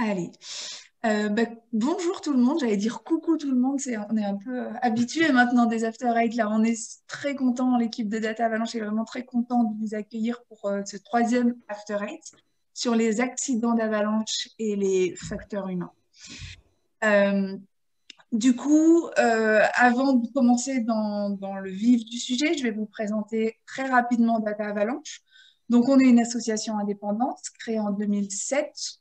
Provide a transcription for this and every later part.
Allez. Bonjour tout le monde, j'allais dire coucou tout le monde, on est un peu habitué maintenant des After Eight là, on est très content, l'équipe de Data Avalanche est vraiment très content de vous accueillir pour ce troisième After Eight sur les accidents d'avalanche et les facteurs humains. Euh, Avant de commencer dans le vif du sujet, je vais vous présenter très rapidement Data Avalanche. Donc, on est une association indépendante créée en 2007.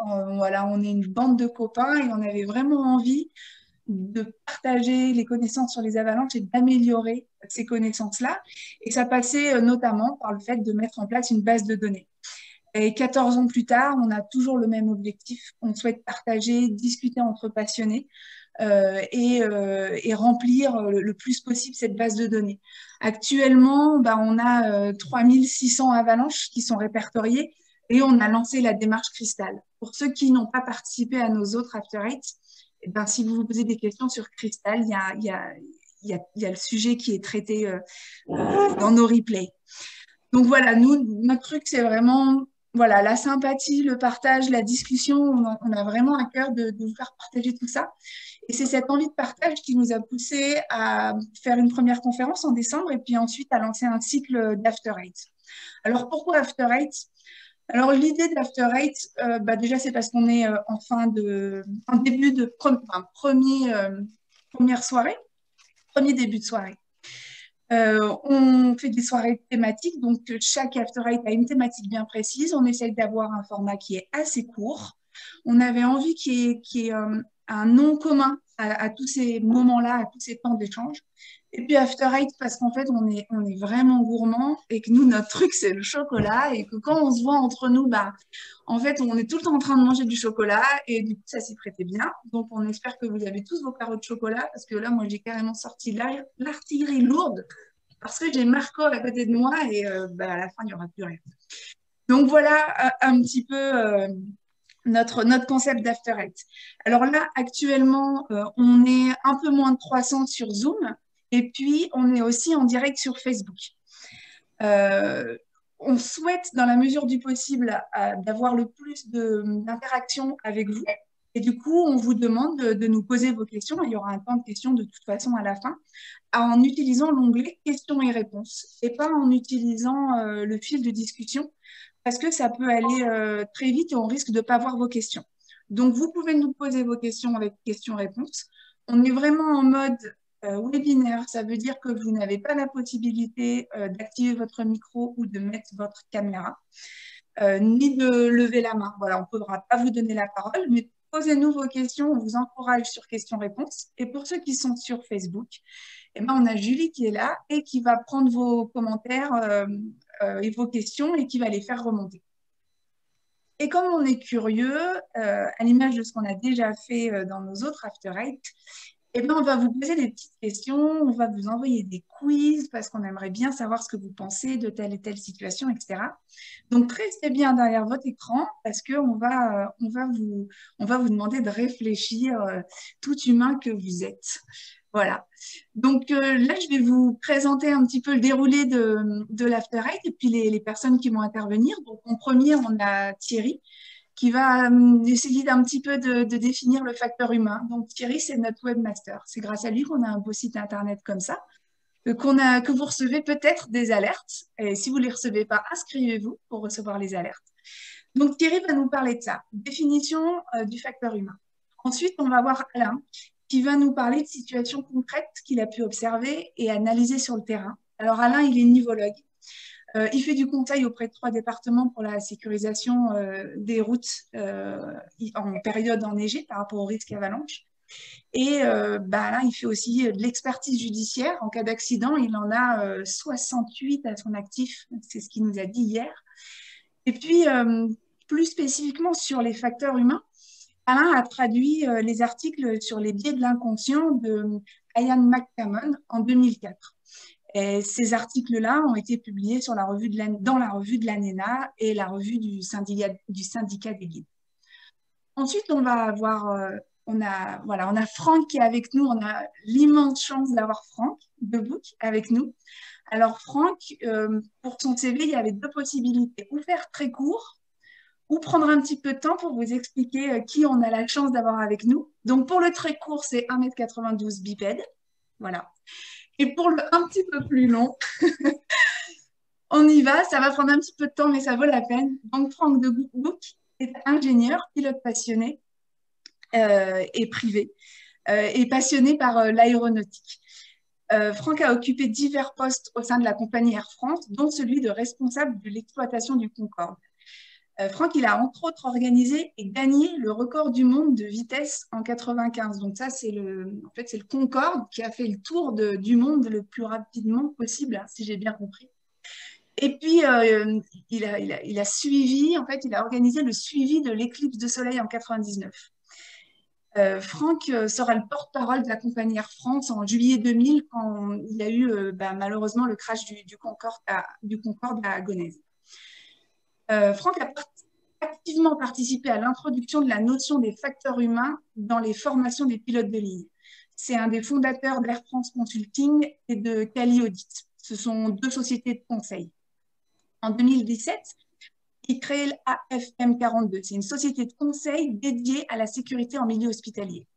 Voilà, on est une bande de copains et on avait vraiment envie de partager les connaissances sur les avalanches et d'améliorer ces connaissances-là. Et ça passait notamment par le fait de mettre en place une base de données. Et 14 ans plus tard, on a toujours le même objectif. On souhaite partager, discuter entre passionnés et remplir le plus possible cette base de données. Actuellement, on a 3600 avalanches qui sont répertoriées et on a lancé la démarche Crystal. Pour ceux qui n'ont pas participé à nos autres After Eight, si vous vous posez des questions sur Crystal, il y a le sujet qui est traité dans nos replays. Donc voilà, nous, notre truc, c'est vraiment voilà, la sympathie, le partage, la discussion. On a vraiment à cœur de vous faire partager tout ça. Et c'est cette envie de partage qui nous a poussé à faire une première conférence en décembre et puis ensuite à lancer un cycle d'After Eight. Alors pourquoi After Eight? Alors l'idée d'After Eight, déjà c'est parce qu'on est en début de première soirée, premier début de soirée. On fait des soirées thématiques, donc chaque After Eight a une thématique bien précise. On essaye d'avoir un format qui est assez court. On avait envie qu'il y ait un nom commun à tous ces moments-là, à tous ces temps d'échange. Et puis After Eight, parce qu'en fait, on est vraiment gourmand et que nous, notre truc, c'est le chocolat. Et que quand on se voit entre nous, en fait, on est tout le temps en train de manger du chocolat. Et du coup, ça s'y prêtait bien. Donc, on espère que vous avez tous vos carreaux de chocolat. Parce que là, moi, j'ai carrément sorti l'artillerie lourde parce que j'ai Marco à côté de moi et à la fin, il n'y aura plus rien. Donc voilà un petit peu notre concept d'After Eight. Alors là, actuellement, on est un peu moins de 300 sur Zoom et puis on est aussi en direct sur Facebook. On souhaite, dans la mesure du possible, d'avoir le plus d'interactions avec vous. Et du coup, on vous demande de nous poser vos questions. Il y aura un temps de questions de toute façon à la fin, en utilisant l'onglet questions et réponses et pas en utilisant le fil de discussion parce que ça peut aller très vite et on risque de ne pas voir vos questions. Donc, vous pouvez nous poser vos questions avec questions-réponses. On est vraiment en mode webinaire. Ça veut dire que vous n'avez pas la possibilité d'activer votre micro ou de mettre votre caméra, ni de lever la main. Voilà, on ne pourra pas vous donner la parole, mais posez-nous vos questions. On vous encourage sur questions-réponses. Et pour ceux qui sont sur Facebook, on a Julie qui est là et qui va prendre vos commentaires et vos questions et qui va les faire remonter. Et comme on est curieux, à l'image de ce qu'on a déjà fait dans nos autres After Eight, on va vous poser des petites questions, on va vous envoyer des quiz parce qu'on aimerait bien savoir ce que vous pensez de telle et telle situation, etc. Donc, restez bien derrière votre écran parce qu'on on va vous demander de réfléchir, tout humain que vous êtes. Voilà. Donc là, je vais vous présenter un petit peu le déroulé de l'After Eight et puis les personnes qui vont intervenir. Donc, en premier, on a Thierry qui va essayer d'un petit peu de définir le facteur humain. Donc, Thierry, c'est notre webmaster. C'est grâce à lui qu'on a un beau site internet comme ça, que vous recevez peut-être des alertes. Et si vous ne les recevez pas, inscrivez-vous pour recevoir les alertes. Donc, Thierry va nous parler de ça, définition du facteur humain. Ensuite, on va voir Alain qui va nous parler de situations concrètes qu'il a pu observer et analyser sur le terrain. Alors, Alain, il est nivologue. Il fait du conseil auprès de 3 départements pour la sécurisation des routes en période enneigée par rapport au risque avalanche. Et là, il fait aussi de l'expertise judiciaire. En cas d'accident, il en a 68 à son actif. C'est ce qu'il nous a dit hier. Et puis, plus spécifiquement sur les facteurs humains, Alain a traduit les articles sur les biais de l'inconscient de Ian McCammon en 2004. Et ces articles-là ont été publiés dans la revue de l'ANENA et la revue du syndicat des guides. Ensuite, on va avoir, on a Franck qui est avec nous. On a l'immense chance d'avoir Franck Debout avec nous. Alors Franck, pour son CV, il y avait 2 possibilités. Ou faire très court, ou prendre un petit peu de temps pour vous expliquer qui on a la chance d'avoir avec nous. Donc, pour le très court, c'est 1,92 m bipède. Voilà. Et pour le un petit peu plus long, on y va. Ça va prendre un petit peu de temps, mais ça vaut la peine. Donc, Franck de Bouc est ingénieur, pilote passionné et privé, et passionné par l'aéronautique. Franck a occupé divers postes au sein de la compagnie Air France, dont celui de responsable de l'exploitation du Concorde. Franck, il a entre autres organisé et gagné le record du monde de vitesse en 95. Donc ça, c'est en fait, c'est le Concorde qui a fait le tour du monde le plus rapidement possible, hein, si j'ai bien compris. Et puis, il a suivi, en fait, il a organisé le suivi de l'éclipse de soleil en 99. Franck sera le porte-parole de la compagnie Air France en juillet 2000 quand il y a eu malheureusement le crash du Concorde à Gonesse. Franck a activement participé à l'introduction de la notion des facteurs humains dans les formations des pilotes de ligne. C'est un des fondateurs d'Air France Consulting et de Cali Audit. Ce sont deux sociétés de conseil. En 2017, il crée l'AFM 42. C'est une société de conseil dédiée à la sécurité en milieu hospitalier.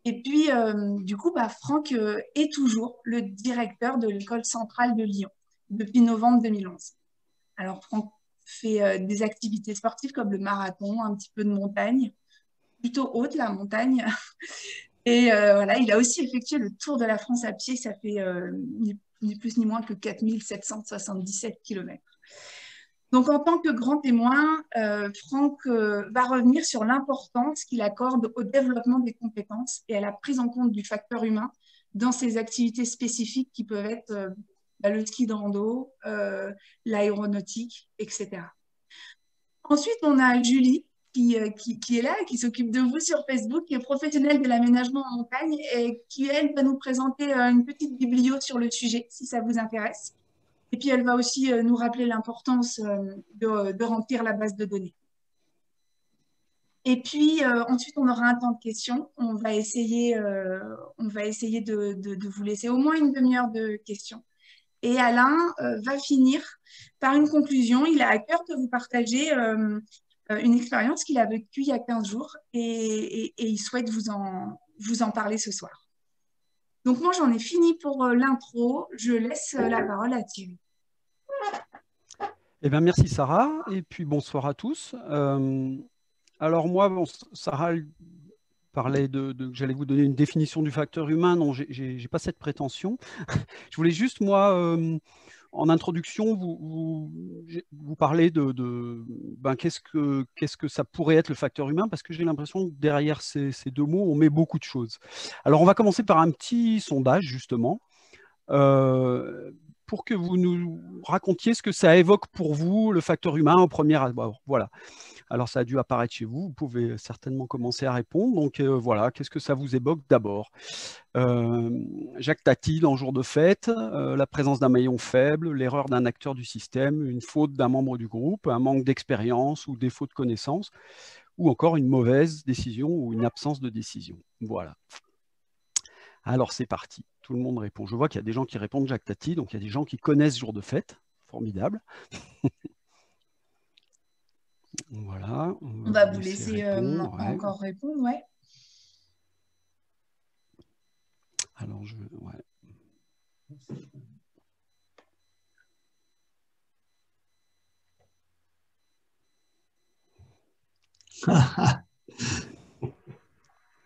Et puis, du coup, Franck est toujours le directeur de l'école centrale de Lyon depuis novembre 2011. Alors, Franck fait des activités sportives comme le marathon, un petit peu de montagne, plutôt haute la montagne. Et voilà, il a aussi effectué le Tour de la France à pied. Ça fait ni plus ni moins que 4777 km. Donc, en tant que grand témoin, Franck va revenir sur l'importance qu'il accorde au développement des compétences et à la prise en compte du facteur humain dans ses activités spécifiques qui peuvent être le ski de rando, l'aéronautique, etc. Ensuite, on a Julie qui est là, qui s'occupe de vous sur Facebook, qui est professionnelle de l'aménagement en montagne et qui, elle, va nous présenter une petite biblio sur le sujet, si ça vous intéresse. Et puis, elle va aussi nous rappeler l'importance de remplir la base de données. Et puis, ensuite, on aura un temps de questions. On va essayer de vous laisser au moins une demi-heure de questions. Et Alain va finir par une conclusion. Il a à cœur que vous partagez une expérience qu'il a vécue il y a 15 jours et il souhaite vous en parler ce soir. Donc, moi, j'en ai fini pour l'intro. Je laisse la parole à Thierry. Eh bien, merci Sarah, et puis bonsoir à tous. Alors moi, Sarah parlait que j'allais vous donner une définition du facteur humain. Non, j'ai pas cette prétention. Je voulais juste, moi, en introduction, vous parler de qu'est-ce que ça pourrait être le facteur humain, parce que j'ai l'impression que derrière ces deux mots, on met beaucoup de choses. Alors, on va commencer par un petit sondage, justement, pour que vous nous racontiez ce que ça évoque pour vous, le facteur humain, au premier abord. Voilà. Alors, ça a dû apparaître chez vous. Vous pouvez certainement commencer à répondre. Donc, voilà, qu'est-ce que ça vous évoque d'abord? Jacques Tati, dans Jour de fête, la présence d'un maillon faible, l'erreur d'un acteur du système, une faute d'un membre du groupe, un manque d'expérience ou défaut de connaissance, ou encore une mauvaise décision ou une absence de décision. Voilà. Alors, c'est parti. Tout le monde répond. Je vois qu'il y a des gens qui répondent Jacques Tati, donc il y a des gens qui connaissent Jour de fête. Formidable. Voilà. On va vous laisser encore répondre, ouais. Alors,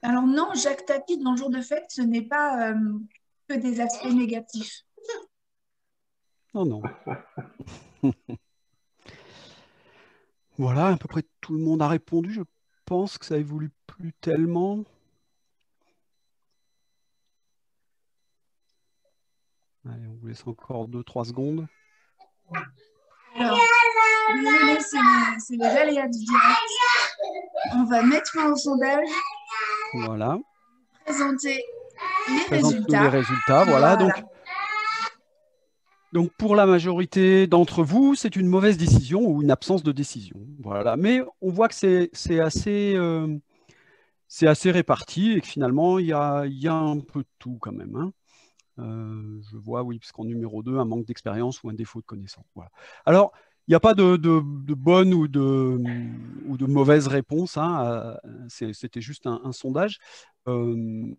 Alors non, Jacques Tati, dans le Jour de fête, ce n'est pas que des aspects négatifs. Non, non. Voilà, à peu près tout le monde a répondu. Je pense que ça évolue plus tellement. Allez, on vous laisse encore 2-3 secondes. Alors, désolé, c'est les aléas du direct. On va mettre fin au sondage. Voilà. Présenter les résultats. Les résultats, voilà. Donc, pour la majorité d'entre vous, c'est une mauvaise décision ou une absence de décision. Voilà. Mais on voit que c'est assez réparti et que finalement, il y a un peu de tout quand même. Hein. Je vois, oui, parce qu'en numéro 2, un manque d'expérience ou un défaut de connaissance. Voilà. Alors, Il n'y a pas de bonne ou de mauvaise réponse, hein. C'était juste un sondage. On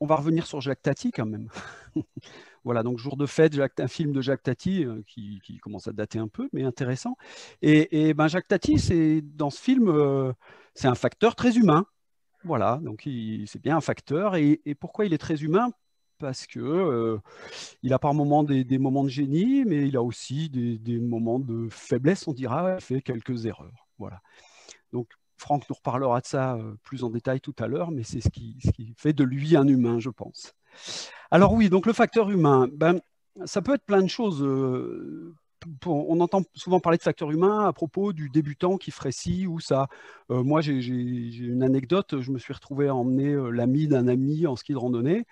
va revenir sur Jacques Tati quand même. Voilà, donc Jour de fête, un film de Jacques Tati qui commence à dater un peu, mais intéressant. Et ben, Jacques Tati, dans ce film, c'est un facteur très humain. Voilà, donc c'est bien un facteur. Et pourquoi il est très humain? Parce que il a par moments des moments de génie, mais il a aussi des moments de faiblesse, on dira, il fait quelques erreurs. Voilà. Donc Franck nous reparlera de ça plus en détail tout à l'heure, mais c'est ce qui fait de lui un humain, je pense. Alors oui, donc le facteur humain, ben, ça peut être plein de choses. On entend souvent parler de facteur humain à propos du débutant qui ferait ci ou ça. Moi, j'ai une anecdote. Je me suis retrouvé à emmener l'ami d'un ami en ski de randonnée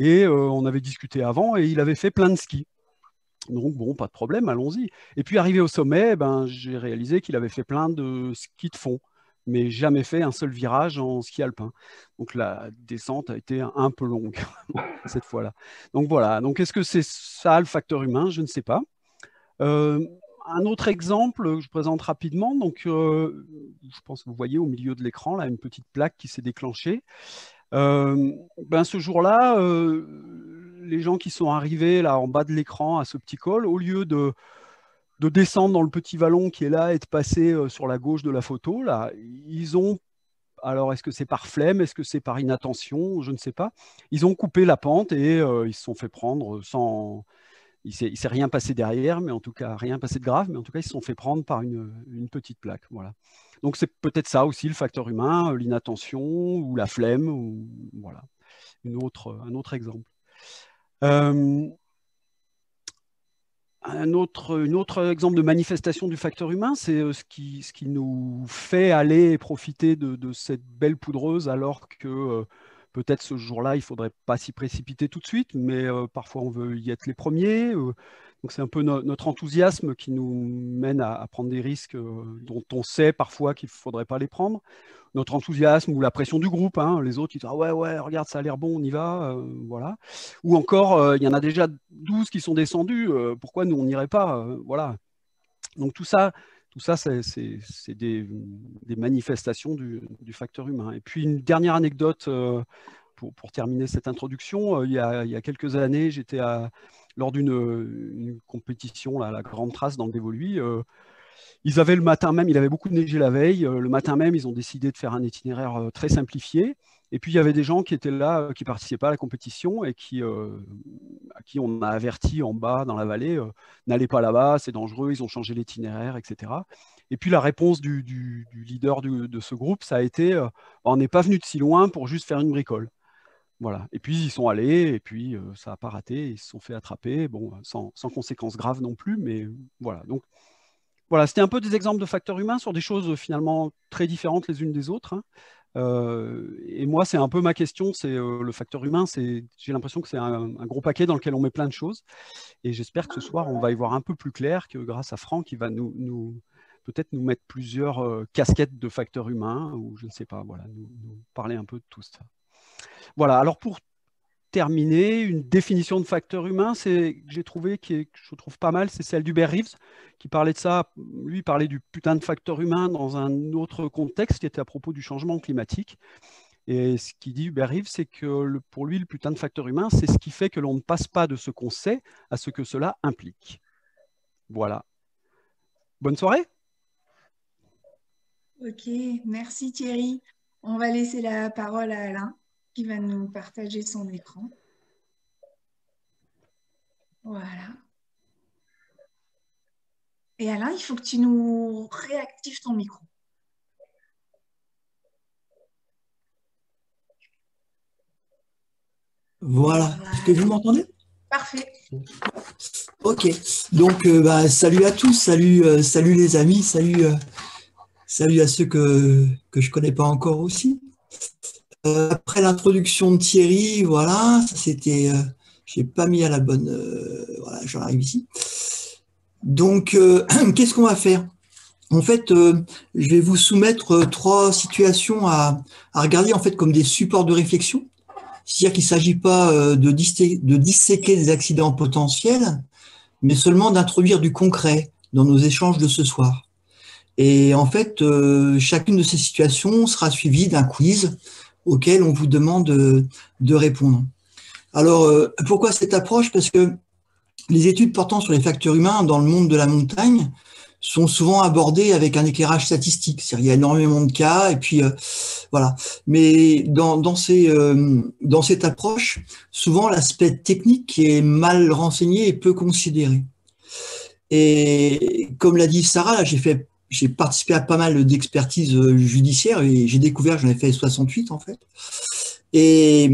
et on avait discuté avant et il avait fait plein de skis. Donc bon, pas de problème, allons-y. Et puis arrivé au sommet, ben, j'ai réalisé qu'il avait fait plein de skis de fond, mais jamais fait un seul virage en ski alpin. Donc la descente a été un peu longue cette fois-là. Donc voilà, donc est-ce que c'est ça le facteur humain? Je ne sais pas. Un autre exemple que je présente rapidement, donc je pense que vous voyez au milieu de l'écran là une petite plaque qui s'est déclenchée. Ben, ce jour-là, les gens qui sont arrivés là en bas de l'écran à ce petit col, au lieu de descendre dans le petit vallon qui est là et de passer sur la gauche de la photo, là, ils ont, alors est-ce que c'est par flemme, est-ce que c'est par inattention, je ne sais pas, ils ont coupé la pente et ils se sont fait prendre sans... Il ne s'est rien passé derrière, mais en tout cas, rien passé de grave, mais en tout cas, ils se sont fait prendre par une petite plaque. Voilà. Donc, c'est peut-être ça aussi, le facteur humain, l'inattention ou la flemme, ou voilà, un autre exemple. Un autre exemple de manifestation du facteur humain, c'est ce qui nous fait aller et profiter de cette belle poudreuse alors que peut-être ce jour-là, il ne faudrait pas s'y précipiter tout de suite, mais parfois on veut y être les premiers. Donc c'est un peu notre enthousiasme qui nous mène à prendre des risques dont on sait parfois qu'il ne faudrait pas les prendre. Notre enthousiasme ou la pression du groupe, hein, les autres, ils disent ah ouais, regarde, ça a l'air bon, on y va, voilà. Ou encore, il y en a déjà 12 qui sont descendus, pourquoi nous on n'irait pas, voilà. Donc tout ça c'est des manifestations du facteur humain. Et puis une dernière anecdote pour terminer cette introduction, il y a quelques années, j'étais lors d'une compétition, là, la Grande Trace dans le Dévoluy. Ils avaient le matin même, il avait beaucoup neigé la veille, le matin même, ils ont décidé de faire un itinéraire très simplifié. Et puis, il y avait des gens qui étaient là, qui participaient à la compétition et à qui on a averti en bas, dans la vallée, n'allez pas là-bas, c'est dangereux, ils ont changé l'itinéraire, etc. Et puis, la réponse du leader de ce groupe, ça a été, on n'est pas venu de si loin pour juste faire une bricole. Voilà. Et puis, ils sont allés, et puis, ça n'a pas raté, ils se sont fait attraper, bon, sans conséquences graves non plus, mais voilà. Donc, voilà, c'était un peu des exemples de facteurs humains sur des choses finalement très différentes les unes des autres, hein. Et moi, c'est un peu ma question, c'est le facteur humain, j'ai l'impression que c'est un gros paquet dans lequel on met plein de choses. Et j'espère que ce soir, on va y voir un peu plus clair, que grâce à Franck, il va peut-être nous mettre plusieurs casquettes de facteurs humains, ou je ne sais pas, voilà, nous parler un peu de tout ça. Voilà, alors pour terminer, une définition de facteur humain, que j'ai trouvé, que je trouve pas mal, c'est celle d'Hubert Reeves, qui parlait de ça, lui parlait du putain de facteur humain dans un autre contexte qui était à propos du changement climatique. Et ce qu'il dit Hubert Reeves, c'est que pour lui, le putain de facteur humain, c'est ce qui fait que l'on ne passe pas de ce qu'on sait à ce que cela implique. Voilà. Bonne soirée. Ok, merci Thierry. On va laisser la parole à Alain qui va nous partager son écran. Voilà. Et Alain, il faut que tu nous réactives ton micro. Voilà. Est-ce que vous m'entendez? Parfait. Ok. Donc, salut à tous, salut les amis, salut à ceux que je connais pas encore aussi. Après l'introduction de Thierry, voilà, ça c'était, j'ai pas mis à la bonne, voilà, j'en arrive ici. Donc, qu'est-ce qu'on va faire? En fait, je vais vous soumettre 3 situations à regarder en fait comme des supports de réflexion. C'est-à-dire qu'il ne s'agit pas de disséquer des accidents potentiels, mais seulement d'introduire du concret dans nos échanges de ce soir. Et en fait, chacune de ces situations sera suivie d'un quiz auquel on vous demande de répondre. Alors, pourquoi cette approche? Parce que les études portant sur les facteurs humains dans le monde de la montagne sont souvent abordées avec un éclairage statistique. C'est-à-dire, il y a énormément de cas, et puis voilà. Mais dans cette approche, souvent l'aspect technique qui est mal renseigné et peu considéré. Et comme l'a dit Sarah, là, j'ai participé à pas mal d'expertises judiciaires et j'ai découvert, j'en ai fait 68 en fait. Et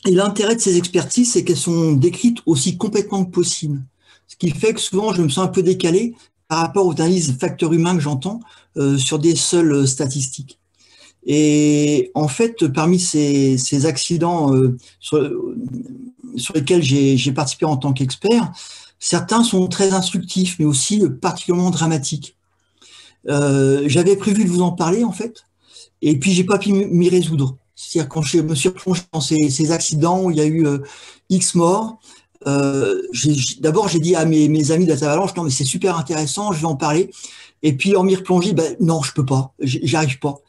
l'intérêt de ces expertises, c'est qu'elles sont décrites aussi complètement que possible. Ce qui fait que souvent, je me sens un peu décalé par rapport aux analyses facteurs humains que j'entends sur des seules statistiques. Et en fait, parmi ces accidents sur lesquels j'ai participé en tant qu'expert, certains sont très instructifs, mais aussi particulièrement dramatiques. J'avais prévu de vous en parler, en fait, et puis j'ai pas pu m'y résoudre. C'est-à-dire quand je me suis replongé dans ces accidents où il y a eu X morts, d'abord j'ai dit à mes amis de la Avalanche, non mais c'est super intéressant, je vais en parler. Et puis en m'y replongé, non, je peux pas, j'arrive pas.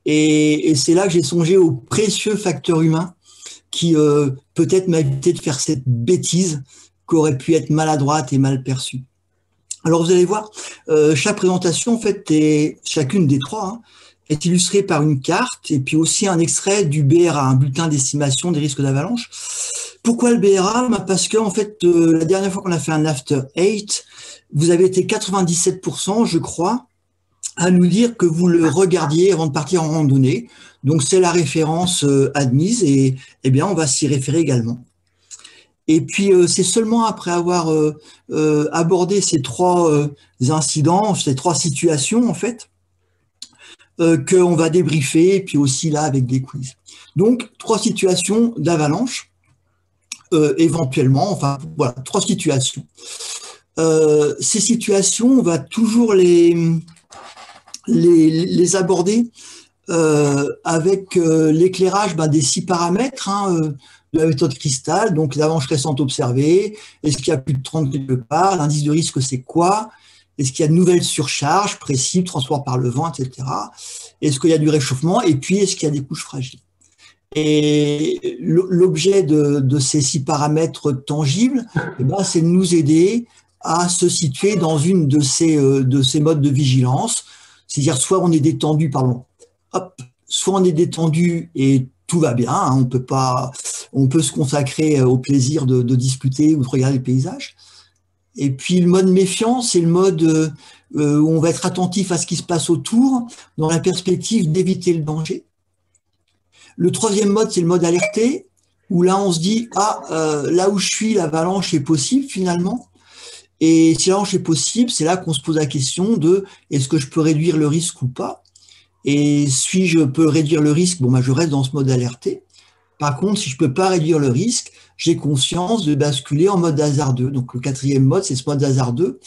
Et c'est là que j'ai songé au précieux facteur humain qui peut-être m'a évité de faire cette bêtise qui aurait pu être maladroite et mal perçue. Alors vous allez voir, chaque présentation, en fait, chacune des trois, est illustrée par une carte et puis aussi un extrait du BRA, un bulletin d'estimation des risques d'avalanche. Pourquoi le BRA? Parce que en fait, la dernière fois qu'on a fait un After 8, vous avez été 97%, je crois, à nous dire que vous le regardiez avant de partir en randonnée. Donc c'est la référence admise et bien on va s'y référer également. Et puis c'est seulement après avoir abordé ces trois incidents, ces trois situations en fait, qu'on va débriefer, et puis aussi là avec des quiz. Donc, 3 situations d'avalanche, éventuellement, enfin, voilà, 3 situations. Ces situations, on va toujours les aborder avec l'éclairage des 6 paramètres de la méthode Cristal, donc l'avalanche récente observée, est-ce qu'il y a plus de 30 quelque part, l'indice de risque c'est quoi, est-ce qu'il y a de nouvelles surcharges, précipices, transport par le vent, etc. Est-ce qu'il y a du réchauffement? Et puis, est-ce qu'il y a des couches fragiles? Et l'objet de ces 6 paramètres tangibles, c'est de nous aider à se situer dans une de ces modes de vigilance. C'est-à-dire, soit on est détendu, soit on est détendu et tout va bien, on peut se consacrer au plaisir de discuter ou de regarder le paysage. Et puis le mode méfiant, c'est le mode où on va être attentif à ce qui se passe autour, dans la perspective d'éviter le danger. Le 3e mode, c'est le mode alerté, où là on se dit, là où je suis, l'avalanche est possible finalement. Et si l'avalanche est possible, c'est là qu'on se pose la question de, est-ce que je peux réduire le risque ou pas? Et si je peux réduire le risque, je reste dans ce mode alerté. Par contre, si je ne peux pas réduire le risque, j'ai conscience de basculer en mode hasardeux. Donc, le 4e mode, c'est ce mode hasardeux,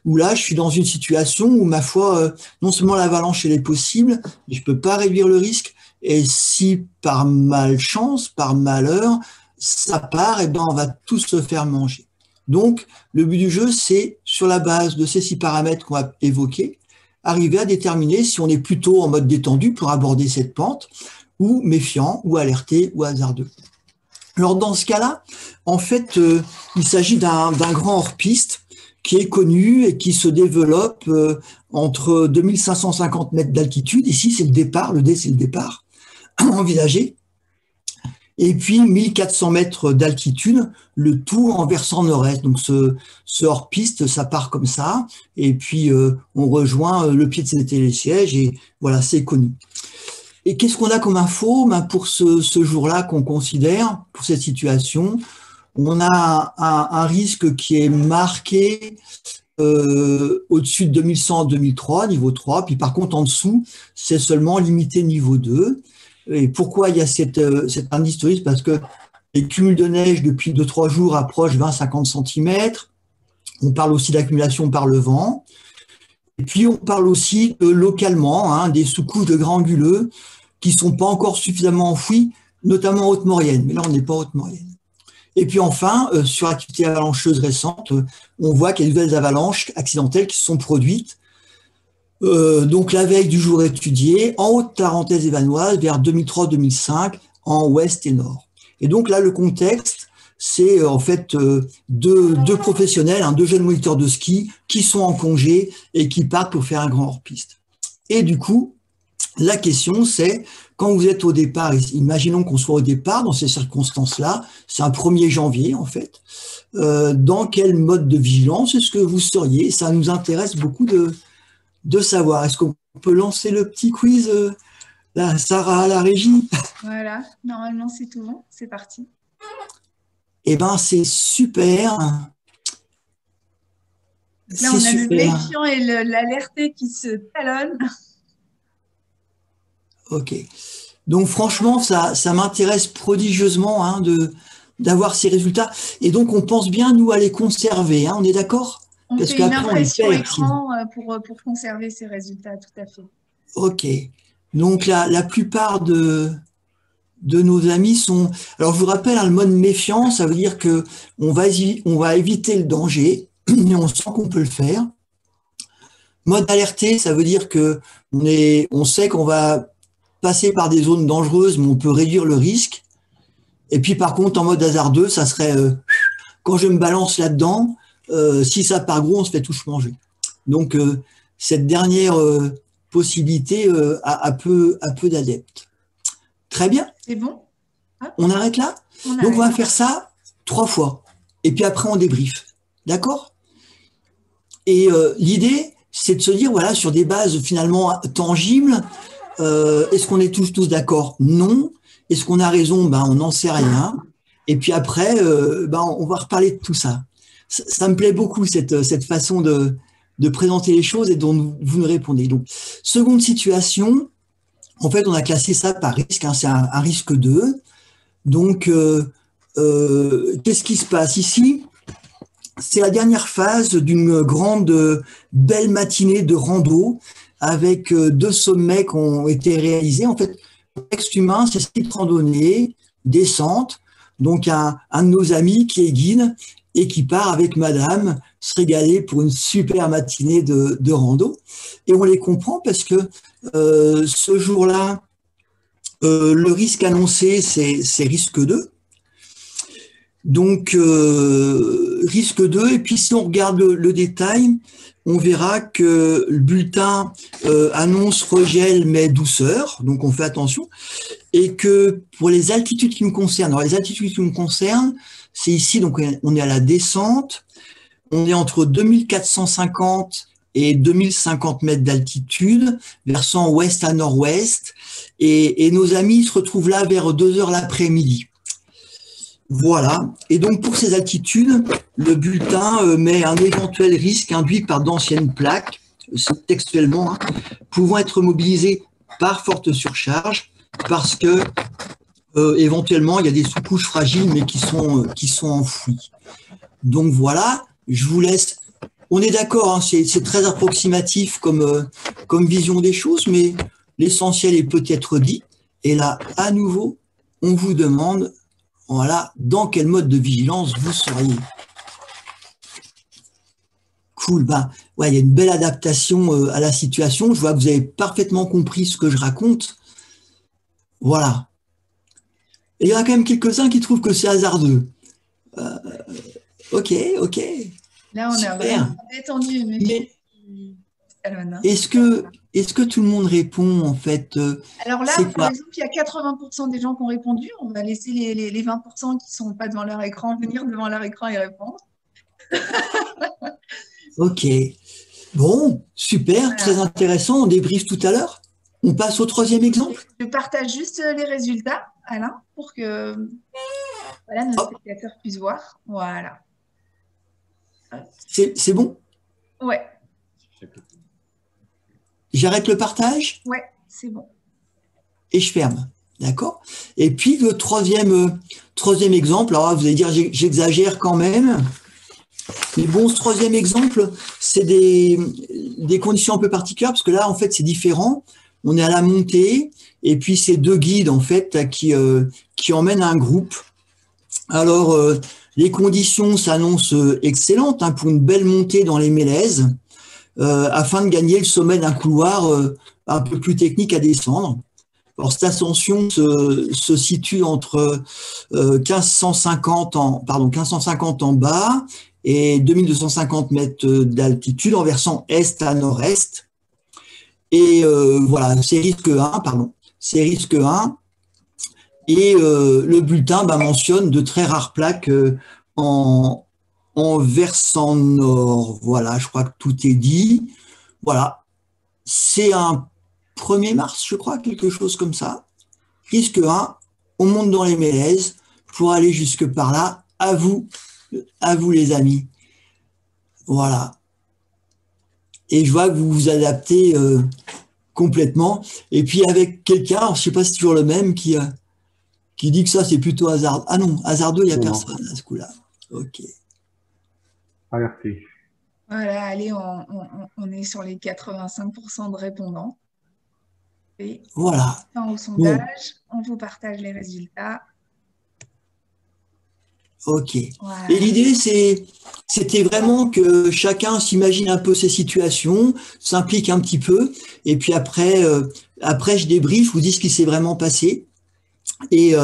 où là, je suis dans une situation où, ma foi, non seulement l'avalanche, elle est possible, mais je ne peux pas réduire le risque. Et si, par malchance, par malheur, ça part, on va tous se faire manger. Donc, le but du jeu, c'est, sur la base de ces 6 paramètres qu'on va évoquer, arriver à déterminer si on est plutôt en mode détendu pour aborder cette pente, ou méfiant, ou alerté, ou hasardeux. Alors dans ce cas-là, en fait, il s'agit d'un grand hors-piste qui est connu et qui se développe entre 2550 mètres d'altitude, ici c'est le départ, le D c'est le départ, envisagé, et puis 1400 mètres d'altitude, le tout en versant nord-est. Donc ce hors-piste, ça part comme ça, et puis on rejoint le pied de ces télésièges, et voilà, c'est connu. Et qu'est-ce qu'on a comme info? Pour ce jour-là qu'on considère, pour cette situation, on a un risque qui est marqué au-dessus de 2100 2003, niveau 3, puis par contre en dessous, c'est seulement limité niveau 2. Et pourquoi il y a cet indice de risque? Parce que les cumuls de neige depuis 2-3 jours approchent 20-50 cm. On parle aussi d'accumulation par le vent. Et puis on parle aussi localement des sous-couches de granuleux qui ne sont pas encore suffisamment enfouis, notamment en Haute-Maurienne. Mais là, on n'est pas en Haute-Maurienne. Et puis enfin, sur l'activité avalancheuse récente, on voit qu'il y a de nouvelles avalanches accidentelles qui se sont produites. Donc la veille du jour étudié, en Haute-Tarentaise et Vanoise, vers 2003-2005, en ouest et nord. Et donc là, le contexte, c'est en fait deux professionnels, deux jeunes moniteurs de ski qui sont en congé et qui partent pour faire un grand hors-piste. Et du coup, la question, c'est, quand vous êtes au départ, imaginons qu'on soit au départ dans ces circonstances-là, c'est un 1er janvier en fait, dans quel mode de vigilance est-ce que vous seriez? Ça nous intéresse beaucoup de savoir. Est-ce qu'on peut lancer le petit quiz, là, Sarah à la régie? Voilà, normalement c'est tout bon, c'est parti. Eh bien, c'est super. Là, on a le méfiant et l'alerté qui se talonnent. Ok. Donc, franchement, ça m'intéresse prodigieusement d'avoir ces résultats. Et donc, on pense bien, nous, à les conserver. On est d'accord? On fait une impression écran pour conserver ces résultats, tout à fait. Ok. Donc, la plupart de nos amis sont... Alors, je vous rappelle, le mode méfiant, ça veut dire qu'on va éviter le danger, et on sent qu'on peut le faire. Mode alerté, ça veut dire qu'on sait qu'on va passer par des zones dangereuses, mais on peut réduire le risque. Et puis, par contre, en mode hasardeux, ça serait quand je me balance là-dedans, si ça part gros, on se fait tous manger. Donc, cette dernière possibilité a peu d'adeptes. Très bien. C'est bon. On arrête là? Donc, on va faire ça 3 fois. Et puis après, on débriefe. D'accord? Et l'idée, c'est de se dire, voilà, sur des bases finalement tangibles, est-ce qu'on est tous d'accord? Non. Est-ce qu'on a raison? On n'en sait rien. Et puis après, on va reparler de tout ça. Ça me plaît beaucoup, cette façon de présenter les choses et dont vous nous répondez. Donc, seconde situation, en fait, on a classé ça par risque. C'est un risque 2. Donc, qu'est-ce qui se passe ici? C'est la dernière phase d'une grande, belle matinée de rando avec 2 sommets qui ont été réalisés. En fait, le contexte humain, c'est cette randonnée, descente. Donc, un de nos amis qui est guide et qui part avec madame se régaler pour une super matinée de rando. Et on les comprend parce que ce jour-là, le risque annoncé, c'est risque 2. Donc, risque 2, et puis si on regarde le détail, on verra que le bulletin annonce regel mais douceur, donc on fait attention, et que pour les altitudes qui nous concernent, alors les altitudes qui nous concernent, c'est ici, donc on est à la descente, on est entre 2450 et 2050 mètres d'altitude, versant ouest à nord-ouest, et nos amis se retrouvent là vers 2 heures l'après-midi. Voilà. Et donc, pour ces altitudes, le bulletin met un éventuel risque induit par d'anciennes plaques, textuellement, pouvant être mobilisées par forte surcharge, parce que éventuellement, il y a des sous-couches fragiles, mais qui sont enfouies. Donc voilà, je vous laisse. On est d'accord, c'est très approximatif comme vision des choses, mais l'essentiel est peut-être dit. Et là, à nouveau, on vous demande, voilà, dans quel mode de vigilance vous seriez. Cool, ouais, il y a une belle adaptation à la situation. Je vois que vous avez parfaitement compris ce que je raconte. Voilà. Et il y en a quand même quelques-uns qui trouvent que c'est hasardeux. Ok. Là, on a vraiment détendu. Mais est-ce que tout le monde répond, en fait? Alors là, par exemple, il y a 80% des gens qui ont répondu. On va laisser les 20% qui ne sont pas devant leur écran venir devant leur écran et répondre. Ok. Bon, super, voilà. Très intéressant. On débriefe tout à l'heure. On passe au 3e exemple. Je partage juste les résultats, Alain, pour que voilà, nos spectateurs puissent voir. Voilà. C'est bon? Ouais. J'arrête le partage? Ouais, c'est bon. Et je ferme. D'accord? Et puis le troisième exemple, alors vous allez dire j'exagère quand même. Mais bon, ce 3e exemple, c'est des conditions un peu particulières, parce que là, en fait, c'est différent. On est à la montée, et puis c'est 2 guides, en fait, qui emmènent un groupe. Alors, les conditions s'annoncent excellentes hein, pour une belle montée dans les mélèzes, afin de gagner le sommet d'un couloir un peu plus technique à descendre. Alors, cette ascension se situe entre 1550 en bas et 2250 mètres d'altitude en versant est à nord-est. Et voilà, c'est risque 1, c'est risque 1. Et le bulletin mentionne de très rares plaques en versant nord. Voilà, je crois que tout est dit. Voilà, c'est un 1er mars, je crois, quelque chose comme ça. Risque 1, on monte dans les mélèzes pour aller jusque par là. À vous les amis. Voilà. Et je vois que vous vous adaptez complètement. Et puis avec quelqu'un, je ne sais pas si c'est toujours le même, qui dit que ça c'est plutôt hasardeux. Ah non, hasardeux, il n'y a personne à ce coup-là. Ok. Alerté. Voilà, allez, on est sur les 85% de répondants. Et voilà. au sondage, on vous partage les résultats. Ok. Voilà. Et l'idée, c'était vraiment que chacun s'imagine un peu ses situations, s'implique un petit peu, et puis après, je débriefe, je vous dis ce qui s'est vraiment passé. Et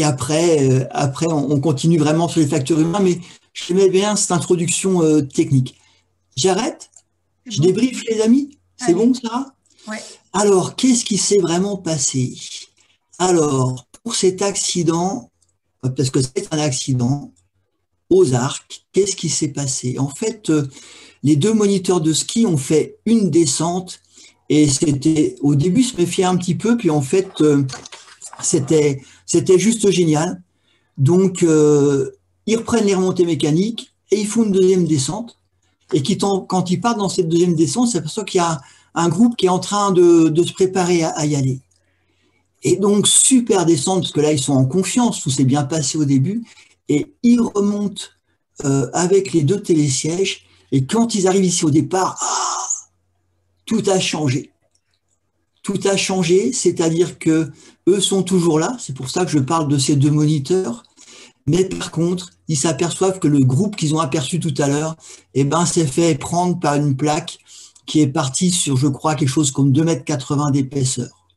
après, on continue vraiment sur les facteurs humains, mais j'aimais bien cette introduction technique. J'arrête? Je débriefe, les amis? C'est bon, Sarah? Ouais. Alors, qu'est-ce qui s'est vraiment passé? Alors, pour cet accident, parce que c'est un accident, aux Arcs, qu'est-ce qui s'est passé? En fait, les 2 moniteurs de ski ont fait une descente, et c'était, au début, je me méfiais un petit peu, puis en fait, c'était juste génial. Donc, ils reprennent les remontées mécaniques et ils font une 2e descente. Et quand ils partent dans cette 2e descente, c'est parce qu'il y a un groupe qui est en train de se préparer à y aller. Et donc, super descente, parce que là, ils sont en confiance, tout s'est bien passé au début. Et ils remontent avec les 2 télésièges. Et quand ils arrivent ici au départ, tout a changé. Tout a changé, c'est-à-dire que eux sont toujours là, c'est pour ça que je parle de ces 2 moniteurs, mais par contre, ils s'aperçoivent que le groupe qu'ils ont aperçu tout à l'heure, s'est fait prendre par une plaque qui est partie sur, je crois, quelque chose comme 2,80 m d'épaisseur.